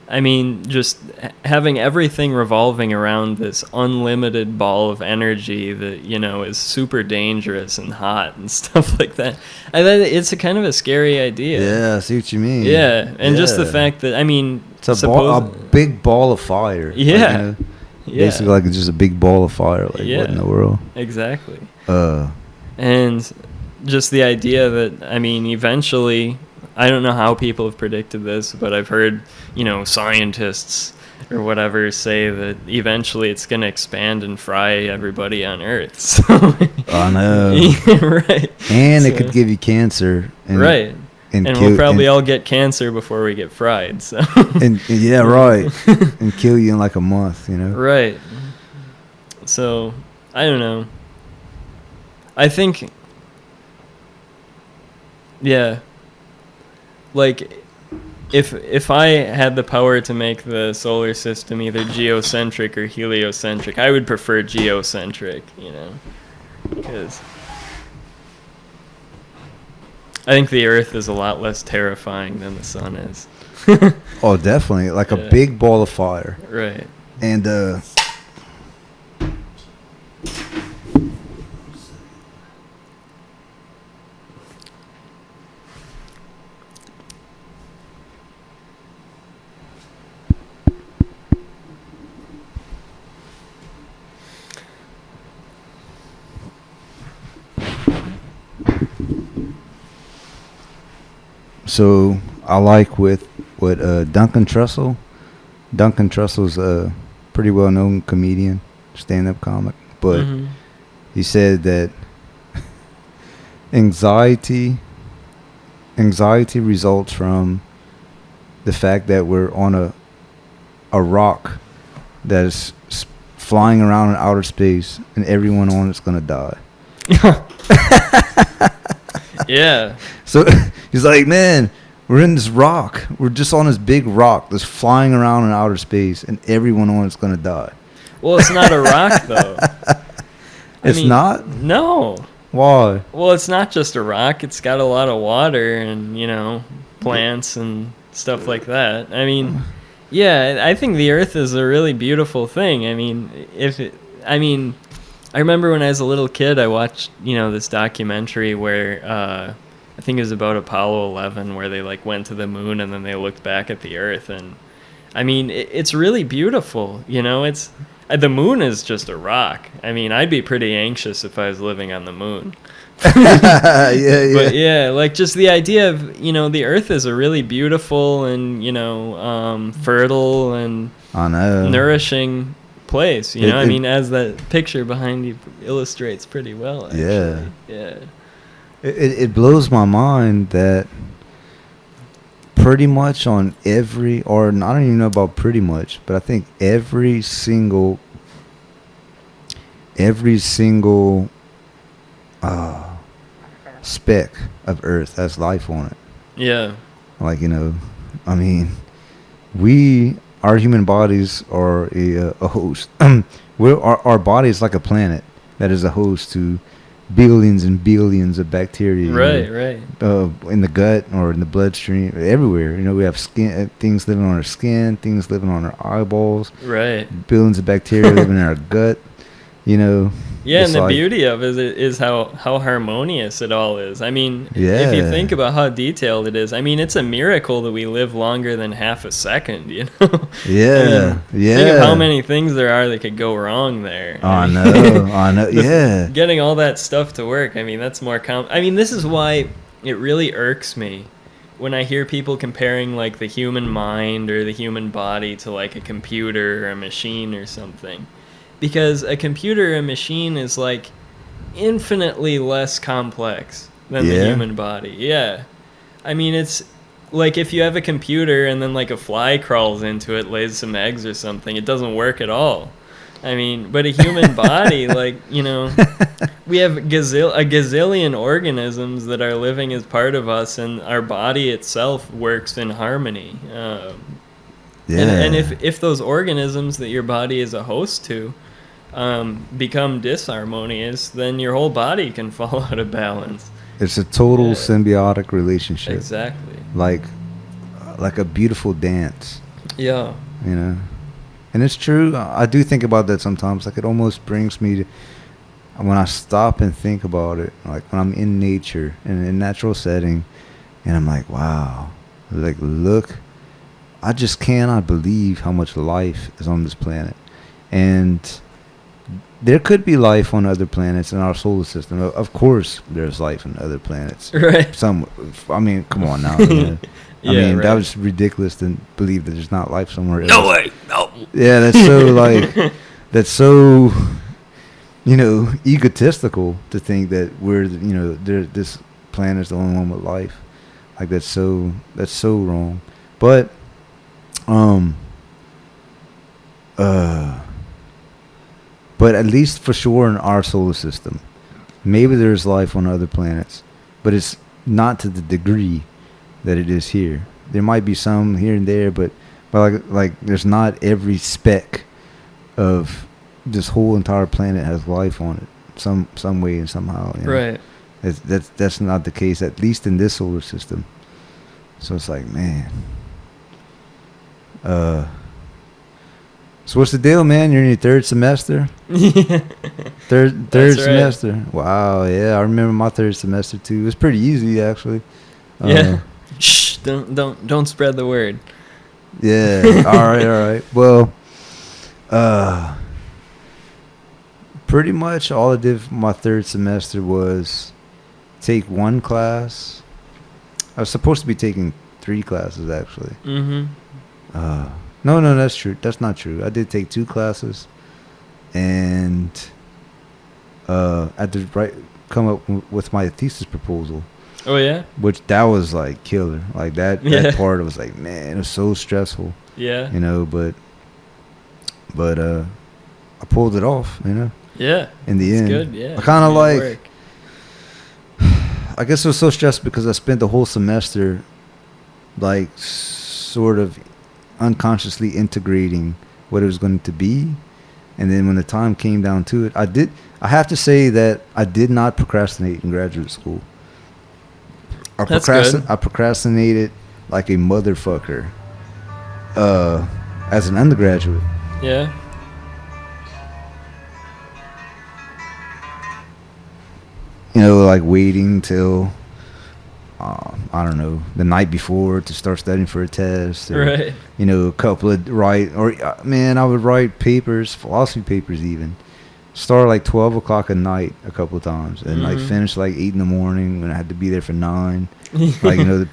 I mean, just having everything revolving around this unlimited ball of energy that, is super dangerous and hot and stuff like that. I think it's a kind of a scary idea. Yeah, I see what you mean. Yeah, and just the Yeah. fact that, I mean, It's a big ball of fire. Yeah. Yeah. Basically, like it's just a big ball of fire. Like, Yeah. what in the world? Exactly. Uh, And just the idea that, I mean, eventually, I don't know how people have predicted this, but I've heard, scientists or whatever say that eventually it's going to expand and fry everybody on Earth. So, I know. right. And it could give you cancer. And, right. And we'll probably all get cancer before we get fried. So. Yeah, right. And kill you in like a month, Right. So, I don't know. I think, yeah, like if I had the power to make the solar system either geocentric or heliocentric, I would prefer geocentric, because I think the Earth is a lot less terrifying than the sun is. Oh, definitely. Like a big ball of fire. Right. And so I like with what Duncan Trussell. Duncan Trussell's a pretty well-known comedian, stand-up comic, but he said that anxiety results from the fact that we're on a rock that is flying around in outer space, and everyone on it's gonna die. Yeah. So he's like, man, we're in this rock. We're just on this big rock that's flying around in outer space, and everyone on it's gonna die. Well, it's not a rock, though. It's not? No. Why? Well, it's not just a rock. It's got a lot of water and, plants and stuff like that. I mean, yeah, I think the Earth is a really beautiful thing. I mean, I remember when I was a little kid, I watched, this documentary where I think it was about Apollo 11, where they went to the moon and then they looked back at the Earth, and I mean, it's really beautiful. It's the moon is just a rock. I mean, I'd be pretty anxious if I was living on the moon. Yeah. But yeah, just the idea of the Earth is a really beautiful and fertile and I know. nourishing place. I mean, as that picture behind you illustrates pretty well. Actually. Yeah. It blows my mind that pretty much on every, or I don't even know about pretty much, but I think every single speck of Earth has life on it. Yeah. Like, I mean, our human bodies are a host. Our body is like a planet that is a host to billions and billions of bacteria. Right. In the gut or in the bloodstream, everywhere. We have things living on our skin, things living on our eyeballs. Right. Billions of bacteria living in our gut. Yeah, and the beauty of it is how harmonious it all is. I mean, if you think about how detailed it is, I mean, it's a miracle that we live longer than half a second, Yeah, Think of how many things there are that could go wrong there. I know, yeah. Getting all that stuff to work, I mean, that's more I mean, this is why it really irks me when I hear people comparing, the human mind or the human body to, a computer or a machine or something. Because a computer or a machine is infinitely less complex than the human body. Yeah. I mean, like if you have a computer and then like a fly crawls into it, lays some eggs or something, it doesn't work at all. I mean, but a human body, like, you know, we have a gazillion organisms that are living as part of us, and our body itself works in harmony. And if those organisms that your body is a host to become disharmonious, then your whole body can fall out of balance. It's a total symbiotic relationship. Exactly. Like a beautiful dance. Yeah. You know? And it's true. I do think about that sometimes. Like, it almost brings me to, when I stop and think about it, like when I'm in nature, in a natural setting, and I'm like, wow. Like, look, I just cannot believe how much life is on this planet. And there could be life on other planets in our solar system. Of course, there's life on other planets. Right. I mean, come on now. You know? I mean, right. that was ridiculous to believe that there's not life somewhere else. No way. No. Yeah, that's so like, that's so, you know, egotistical to think that we're, you know, this planet's the only one with life. Like, that's so wrong. But, but at least for sure in our solar system, maybe there's life on other planets, but it's not to the degree that it is here. There might be some here and there, but like there's not every speck of this whole entire planet has life on it, some way and somehow. You know? Right. That's not the case, at least in this solar system. So it's like, man. So what's the deal, man? You're in your third semester? Third semester. Right. Wow, yeah, I remember my third semester too. It was pretty easy, actually. Yeah. Shh! Don't spread the word. Yeah. all right. Well, pretty much all I did for my third semester was take one class. I was supposed to be taking 3 classes, actually. Mm-hmm. No, that's true. That's not true. I did take 2 classes, and I had to come up with my thesis proposal. Oh yeah. Which that was like killer. Like that part was like, man, it was so stressful. Yeah. You know, but I pulled it off. You know. Yeah. In the end, good. Yeah. I kind of like. I guess it was so stressed because I spent the whole semester, like, sort of unconsciously integrating what it was going to be, and then when the time came down to it, I have to say that I did not procrastinate in graduate school. I procrastinated like a motherfucker as an undergraduate. Yeah. You know, like waiting till I don't know, the night before to start studying for a test. Or, right. You know, a couple of I would write papers, philosophy papers even. Start like 12 o'clock at night a couple of times, and like finish like 8 in the morning when I had to be there for 9. Like, you know,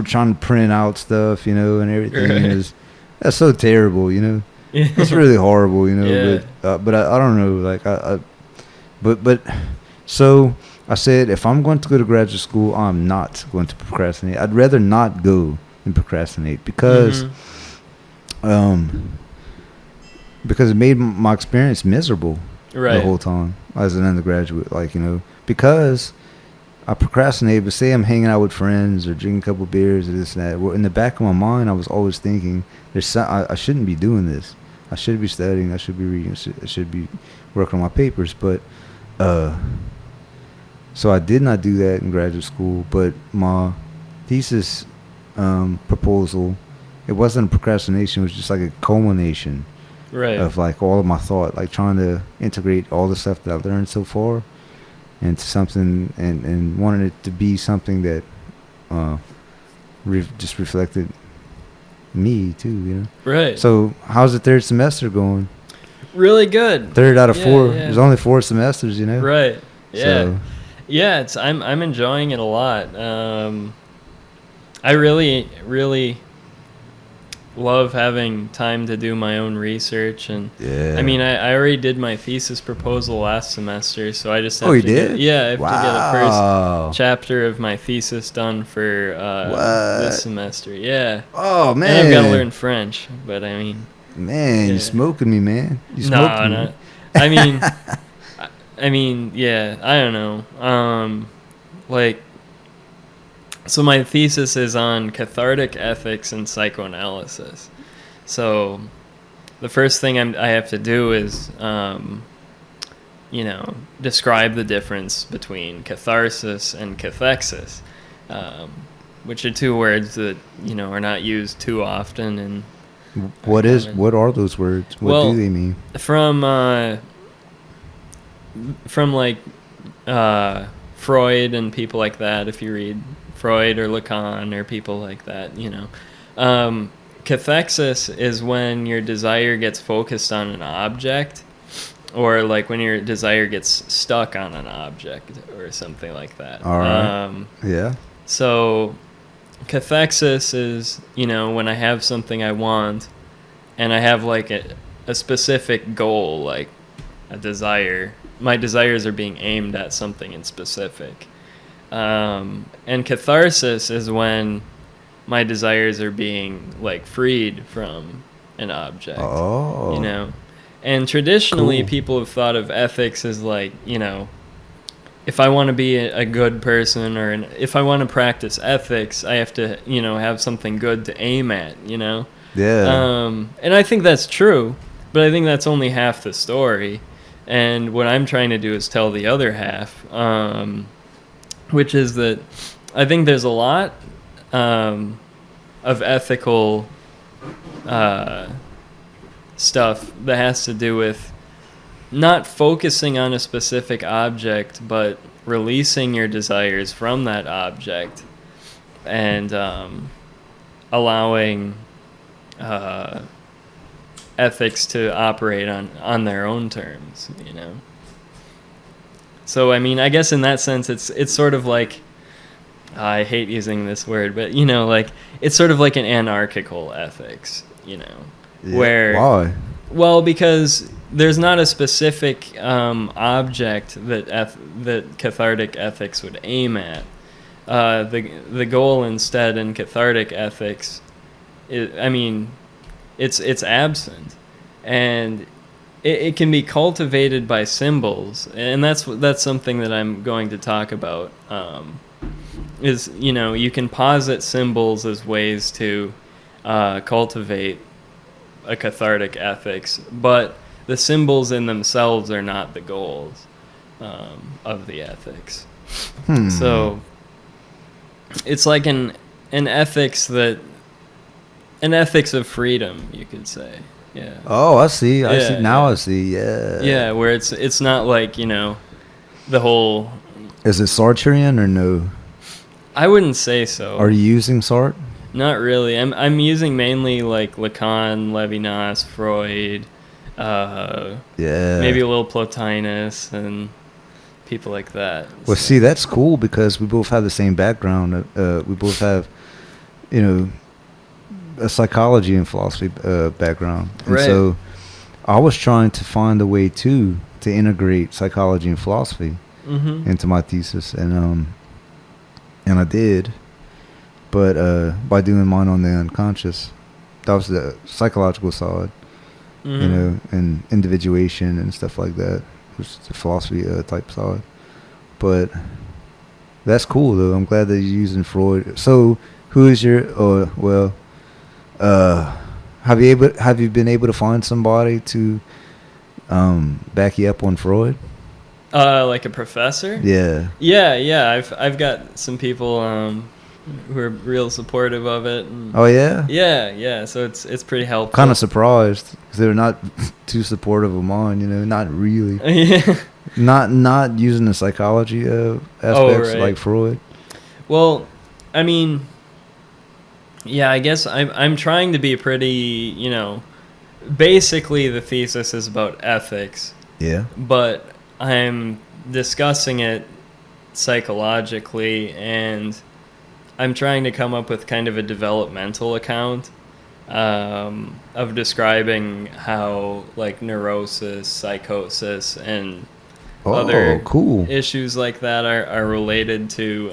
trying to print out stuff, you know, and everything. Right. That's so terrible, you know. Yeah. It's really horrible, you know. Yeah. But I don't know, like but so. I said, if I'm going to go to graduate school, I'm not going to procrastinate. I'd rather not go than procrastinate because it made my experience miserable the whole time as an undergraduate. Like, you know, because I procrastinated, but say I'm hanging out with friends or drinking a couple beers or this and that. Well, in the back of my mind, I was always thinking, I shouldn't be doing this. I should be studying. I should be reading. I should be working on my papers. But so I did not do that in graduate school, but my thesis proposal, it wasn't a procrastination, it was just like a culmination of like all of my thought, like trying to integrate all the stuff that I've learned so far into something and wanted it to be something that just reflected me too, you know? Right. So how's the third semester going? Really good. 3rd out of 4. Yeah. There's only 4 semesters, you know? Right. Yeah. So, yeah, I'm enjoying it a lot. I really love having time to do my own research. And Yeah. I mean, I already did my thesis proposal last semester, so I just have Oh, you to did? I have to get a Wow. first chapter of my thesis done for What? this semester. Yeah. Oh, man. And I've got to learn French, but I mean, Man, yeah. you smoking me, man. You No, smoking me. no. I mean, I mean, yeah, I don't know. Like, so my thesis is on cathartic ethics and psychoanalysis. So the first thing I have to do is, describe the difference between catharsis and cathexis, which are two words that, are not used too often. And What are those words? What do they mean? From like Freud and people like that, if you read Freud or Lacan or people like that, cathexis is when your desire gets focused on an object, or like when your desire gets stuck on an object or something like that. All right. Yeah. So cathexis is, when I have something I want and I have like a specific goal, like a desire. My desires are being aimed at something in specific. And catharsis is when my desires are being like freed from an object. Oh. And traditionally Cool. people have thought of ethics as like, if I want to be a good person, or if I want to practice ethics, I have to, have something good to aim at, Yeah. And I think that's true, but I think that's only half the story. And what I'm trying to do is tell the other half, which is that I think there's a lot of ethical stuff that has to do with not focusing on a specific object, but releasing your desires from that object and allowing ethics to operate on their own terms, So, I mean, I guess in that sense, it's sort of like, I hate using this word, but, like, it's sort of like an anarchical ethics, Yeah. where... Why? Well, because there's not a specific object that cathartic ethics would aim at. The goal instead in cathartic ethics, it's absent, and it can be cultivated by symbols, and that's something that I'm going to talk about. Is you can posit symbols as ways to cultivate a cathartic ethics, but the symbols in themselves are not the goals of the ethics. So it's like an ethics of freedom, you could say. Yeah. Oh, I see. I see. Now yeah. I see. Yeah. Yeah, where it's not like, the whole... Is it Sartrean or no? I wouldn't say so. Are you using Sartre? Not really. I'm using mainly like Lacan, Levinas, Freud, maybe a little Plotinus and people like that. Well, see, that's cool because we both have the same background. We both have, a psychology and philosophy background. And Right. so I was trying to find a way to integrate psychology and philosophy into my thesis, and I did. But by doing mine on the unconscious, that was the psychological side, and individuation and stuff like that, which is the philosophy type side. But that's cool, though. I'm glad that you're using Freud. So, who is your? Have you been able to find somebody to back you up on Freud? Like a professor? Yeah. Yeah. I've got some people who are real supportive of it. And Oh yeah. Yeah. So it's pretty helpful. Kind of surprised because they're not too supportive of mine. Not really. Yeah. Not using the psychology aspects right. like Freud. Well, I mean, yeah. I guess I'm trying to be pretty. Basically the thesis is about ethics. Yeah. But I'm discussing it psychologically, and I'm trying to come up with kind of a developmental account of describing how like neurosis, psychosis, and Oh, other cool. issues like that are related to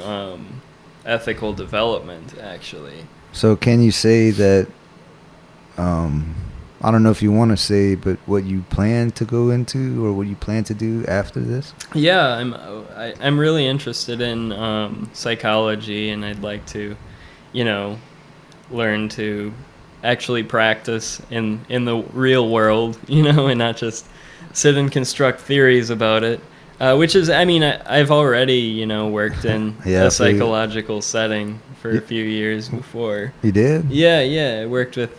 ethical development, actually. So can you say that, um, I don't know if you want to say, but what you plan to go into or what you plan to do after this? Yeah, I'm really interested in psychology, and I'd like to, you know, learn to actually practice in the real world, and not just sit and construct theories about it. Which is, I mean, I've already, worked in Yeah, a I feel you. psychological setting for a You, few years before. you did? Yeah, yeah, I worked with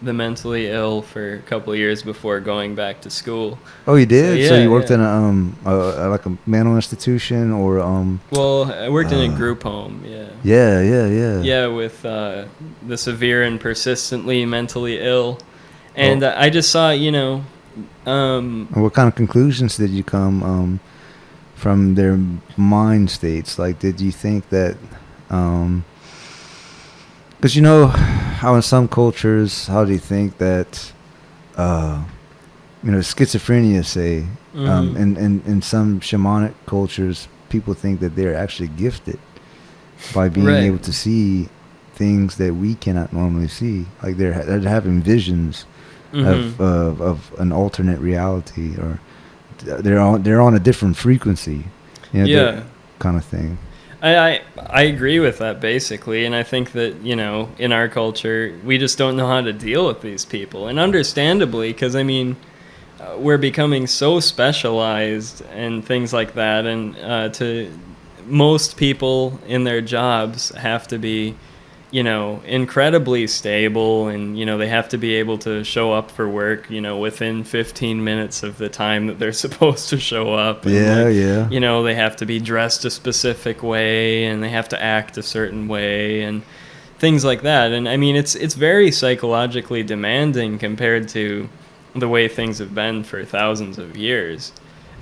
the mentally ill for a couple of years before going back to school. Oh, you So did? So yeah, you worked yeah. in like a mental institution or Well, I worked in a uh, group home. Yeah. yeah, yeah, yeah. Yeah, with the severe and persistently mentally ill. Oh, And I just saw, and what kind of conclusions did you come from their mind states? Like, did you think that, because you know how in some cultures, how do you think that, uh, schizophrenia, say, mhm. in some shamanic cultures, people think that they're actually gifted by being Right. able to see things that we cannot normally see. Like they're having visions Hmm. of an alternate reality, or they're on a different frequency, that Yeah. kind of thing. I agree with that basically, and I think that in our culture we just don't know how to deal with these people, and understandably, because I mean we're becoming so specialized and things like that, and to most people in their jobs have to be incredibly stable, and they have to be able to show up for work within 15 minutes of the time that they're supposed to show up, and Yeah, like yeah. they have to be dressed a specific way, and they have to act a certain way, and things like that. And I mean it's very psychologically demanding compared to the way things have been for thousands of years.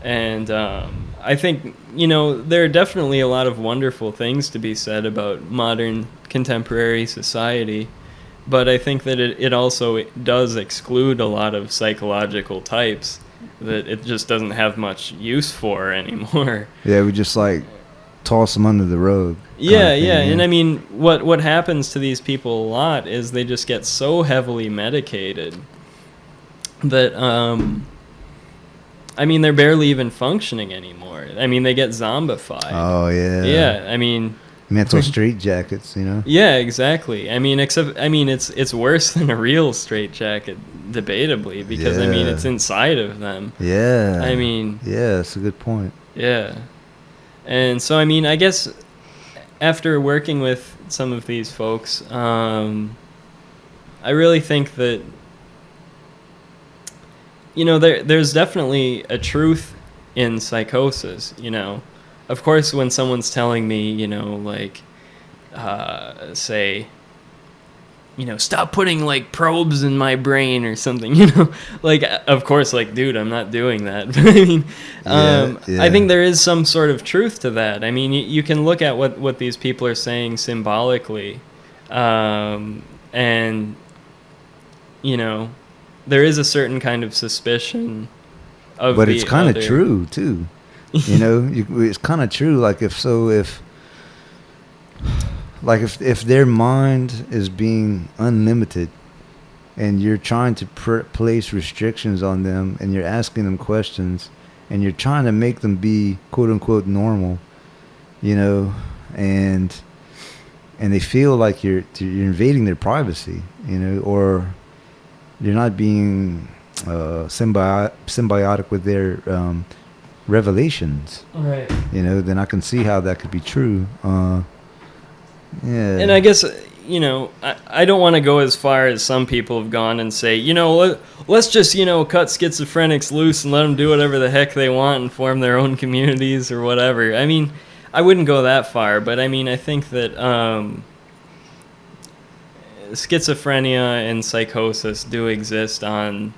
And I think there are definitely a lot of wonderful things to be said about modern contemporary society, but I think that it also does exclude a lot of psychological types that it just doesn't have much use for anymore. Yeah, we just like toss them under the rug, kind Yeah, of yeah, thing. and Yeah. I mean, what happens to these people a lot is they just get so heavily medicated that I mean, they're barely even functioning anymore. I mean, they get zombified. Oh yeah. Yeah, I mean, Mental straitjackets. yeah, exactly. I mean, except I mean, it's worse than a real straitjacket, debatably, because I mean, Yeah. it's inside of them. I Yeah. mean, Yeah, that's a good point. yeah, and so I mean, I guess after working with some of these folks, I really think that there's definitely a truth in psychosis. Of course, when someone's telling me, like, say, stop putting like probes in my brain or something, like, of course, like, dude, I'm not doing that. But I mean, Yeah, I yeah. think there is some sort of truth to that. I mean, you can look at what these people are saying symbolically, and you know, there is a certain kind of suspicion of But it's the kind of other. true too. It's kind of true. Like if their mind is being unlimited, and you're trying to place restrictions on them, and you're asking them questions, and you're trying to make them be quote unquote normal, you know, and they feel like you're invading their privacy, or you're not being symbiotic with their revelations, Right. then I can see how that could be true. Yeah. And I guess, I don't want to go as far as some people have gone and say, let's just, cut schizophrenics loose and let them do whatever the heck they want and form their own communities or whatever. I mean, I wouldn't go that far, but I mean, I think that schizophrenia and psychosis do exist on,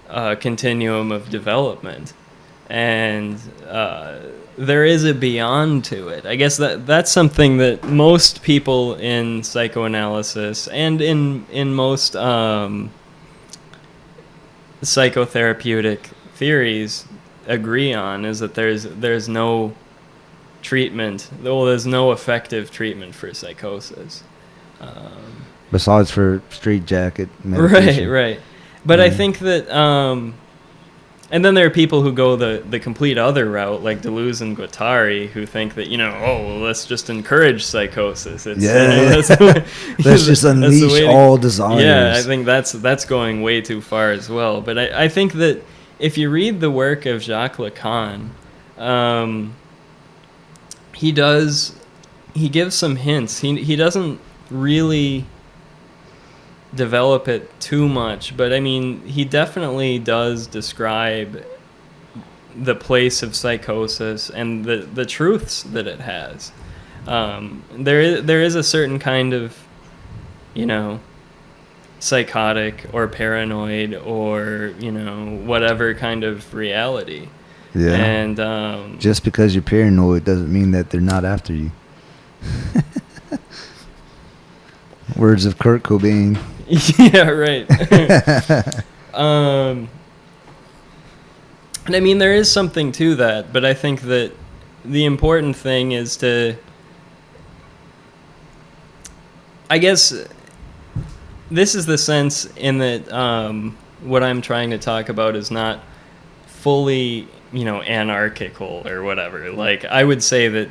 a continuum of development. And there is a beyond to it. I guess that's something that most people in psychoanalysis and in most psychotherapeutic theories agree on, is that there's no treatment. Well, there's no effective treatment for psychosis. Besides for straight jacket medication. Right. But I think that, and then there are people who go the complete other route, like Deleuze and Guattari, who think that, let's just encourage psychosis. It's, Let's just unleash all desires. Yeah, I think that's going way too far as well. But I think that if you read the work of Jacques Lacan, he gives some hints. He doesn't really develop it too much, but I mean, he definitely does describe the place of psychosis and the truths that it has. There is a certain kind of, psychotic or paranoid or whatever kind of reality. Yeah. And just because you're paranoid doesn't mean that they're not after you. Words of Kurt Cobain. Yeah, right. And I mean, there is something to that, but I think that the important thing is to, I guess, this is the sense in that what I'm trying to talk about is not fully, anarchical or whatever. Like, I would say that,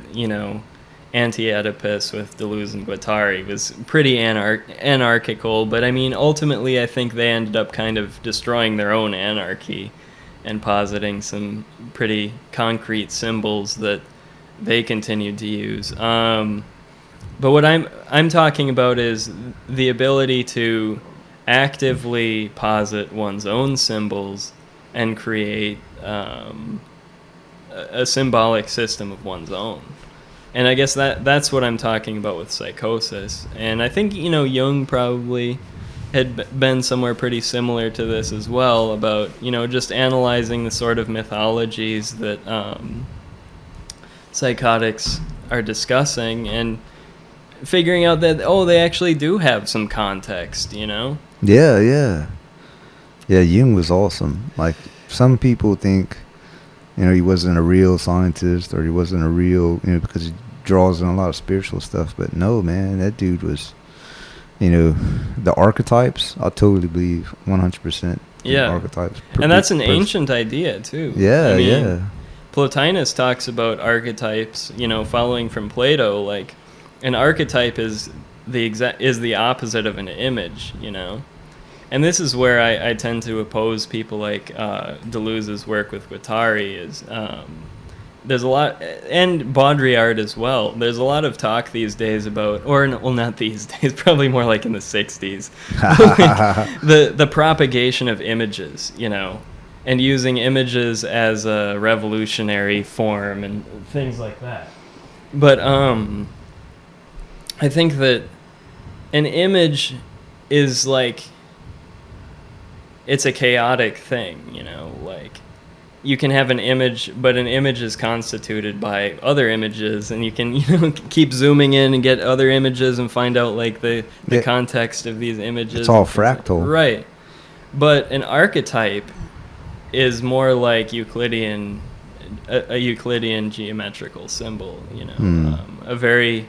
Anti-Oedipus with Deleuze and Guattari was pretty anarchical, but I mean, ultimately, I think they ended up kind of destroying their own anarchy and positing some pretty concrete symbols that they continued to use. But what I'm talking about is the ability to actively posit one's own symbols and create a symbolic system of one's own. And I guess that's what I'm talking about with psychosis. And I think, Jung probably had been somewhere pretty similar to this as well, about, just analyzing the sort of mythologies that psychotics are discussing and figuring out that, they actually do have some context, Yeah. Yeah, Jung was awesome. Like, some people think, he wasn't a real scientist, or he wasn't a real, because he draws on a lot of spiritual stuff. But no, man, that dude was, the archetypes, I totally believe 100%. Yeah. Archetypes. And that's an ancient idea, too. Yeah, I mean, yeah. Plotinus talks about archetypes, following from Plato. Like, an archetype is the opposite of an image, And this is where I tend to oppose people like Deleuze's work with Guattari. Is there's a lot, and Baudrillard as well. There's a lot of talk these days about, not these days, probably more like in the 60s, the propagation of images, and using images as a revolutionary form and things like that. But I think that an image is like, it's a chaotic thing, like, you can have an image, but an image is constituted by other images, and you can, keep zooming in and get other images and find out, like, the context of these images. It's all fractal. Right. But an archetype is more like a Euclidean geometrical symbol, a very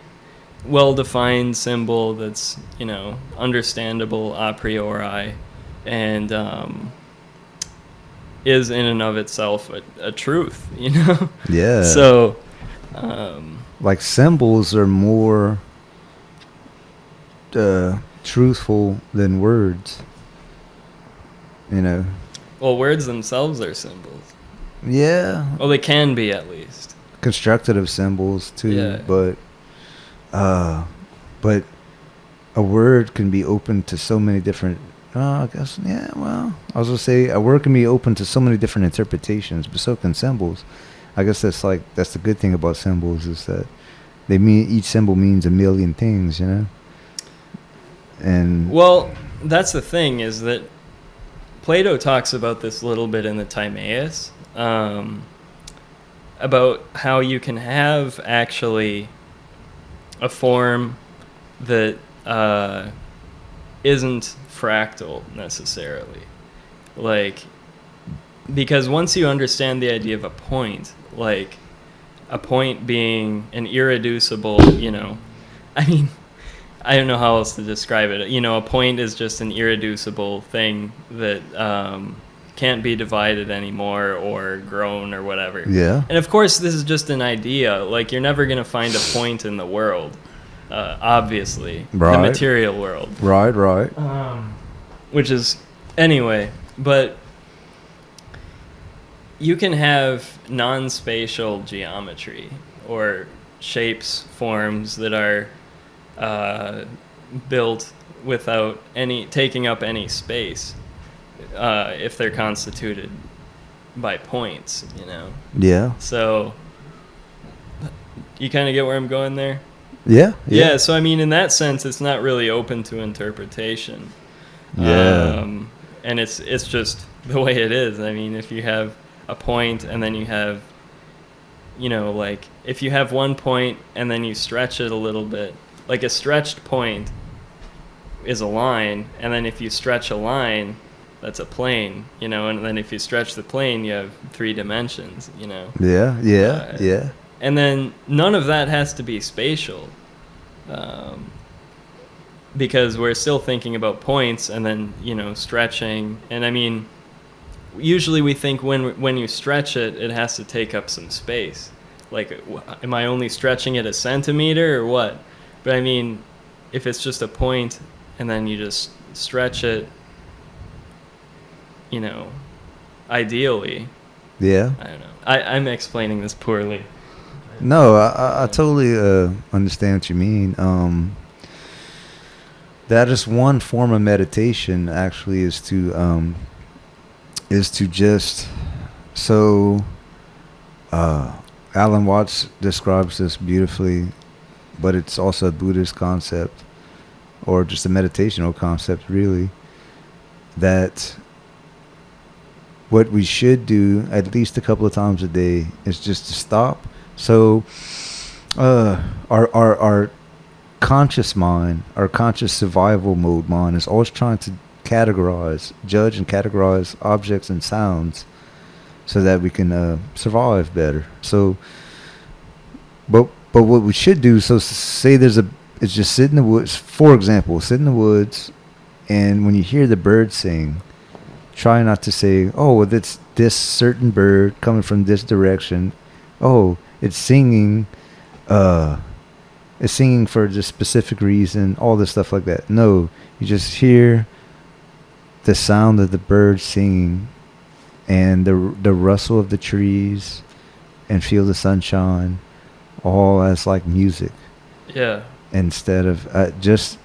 well-defined symbol that's, understandable a priori, and is in and of itself a truth, Yeah. So, like, symbols are more truthful than words, Well, words themselves are symbols. Yeah. Well, they can be, at least. Constructive symbols too, Yeah. but a word can be open to so many different. I guess, yeah. Well, I was gonna say a word can be open to so many different interpretations, but so can symbols. I guess that's the good thing about symbols, is that each symbol means a million things, And well, that's the thing, is that Plato talks about this a little bit in the Timaeus. about how you can have actually a form that isn't fractal necessarily. Like, because once you understand the idea of a point, like a point being an irreducible, I mean, I don't know how else to describe it. A point is just an irreducible thing that can't be divided anymore or grown or whatever. Yeah. And of course, this is just an idea. Like, you're never going to find a point in the world, obviously. Right. The material world. Right. Which is, anyway, but you can have non-spatial geometry or shapes, forms that are built without taking up any space if they're constituted by points, Yeah. So you kind of get where I'm going there? Yeah. So I mean, in that sense, it's not really open to interpretation. Yeah. And it's just the way it is. I mean, if you have a point and then you have, like if you have one point and then you stretch it a little bit, like a stretched point is a line, and then if you stretch a line, that's a plane, and then if you stretch the plane, you have 3 dimensions, Yeah. And then none of that has to be spatial, because we're still thinking about points and then, stretching. And I mean, usually we think when you stretch it, it has to take up some space. Like, am I only stretching it a centimeter or what? But I mean, if it's just a point and then you just stretch it, ideally. Yeah. I don't know. I'm explaining this poorly. No, I totally understand what you mean. That is one form of meditation. Actually, is to just so. Alan Watts describes this beautifully, but it's also a Buddhist concept, or just a meditational concept, really. That what we should do at least a couple of times a day is just to stop. So our conscious mind, our conscious survival mode mind is always trying to judge and categorize objects and sounds so that we can survive better. So, but what we should do, so say it's just sit in the woods, for example, sit in the woods, and when you hear the bird sing, try not to say, oh, well, that's this certain bird coming from this direction. Oh, it's singing for this specific reason, all this stuff like that. No, you just hear the sound of the bird singing and the rustle of the trees and feel the sunshine, all as like music. Yeah. Instead of just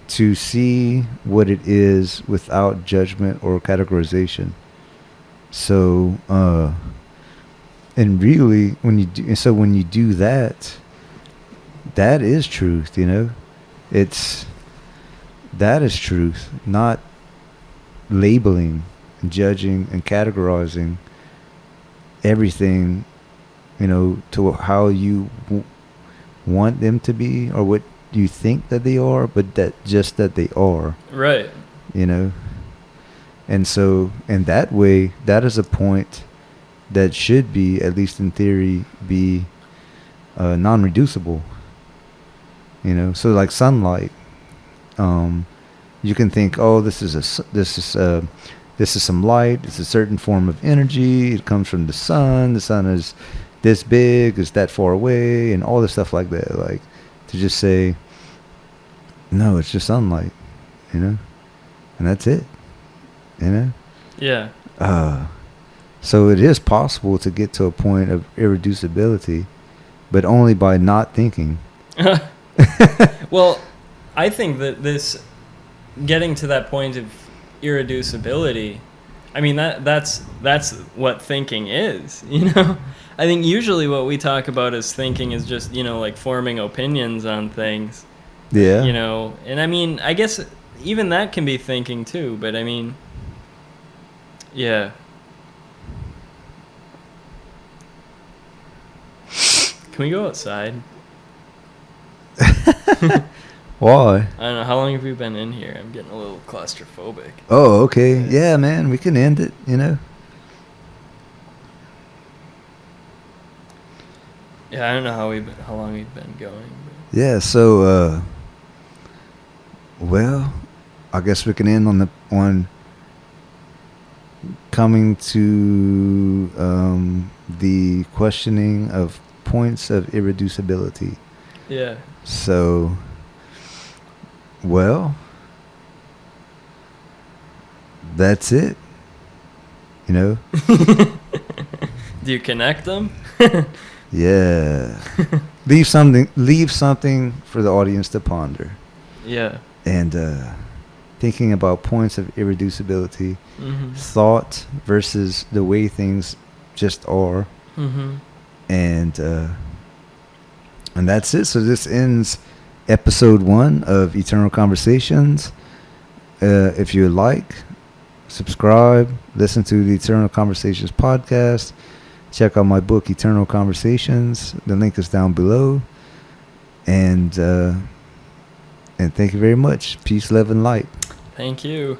to see what it is without judgment or categorization. So, and really, when you do that, that is truth. That is truth, not labeling, and judging, and categorizing everything, to how you want them to be or what you think that they are, but that they are. Right. And so in that way, that is a point that should be, at least in theory, be non-reducible. So like sunlight, you can think, oh, this is some light. It's a certain form of energy. It comes from the sun. The sun is this big, is that far away, and all this stuff like that. Like, to just say, no, it's just sunlight, and that's it, Yeah. So it is possible to get to a point of irreducibility, but only by not thinking. Well, I think that this getting to that point of irreducibility, I mean, that's what thinking is, I think usually what we talk about as thinking is just, like forming opinions on things. Yeah. And I mean, I guess even that can be thinking too, but I mean, yeah. Can we go outside? Why? I don't know. How long have you been in here? I'm getting a little claustrophobic. Oh, okay. Yeah, man. We can end it, you know? Yeah, I don't know how long we've been going. But. Yeah, so, well, I guess we can end on coming to the questioning of points of irreducibility. Yeah. So, well, that's it. You know? Do you connect them? Yeah. Leave something for the audience to ponder. Yeah. And thinking about points of irreducibility, Mm-hmm. thought versus the way things just are. Mm-hmm. And that's it. So this ends episode 1 of Eternal Conversations. If you like, subscribe, listen to the Eternal Conversations podcast. Check out my book, Eternal Conversations. The link is down below. And thank you very much. Peace, love, and light. Thank you.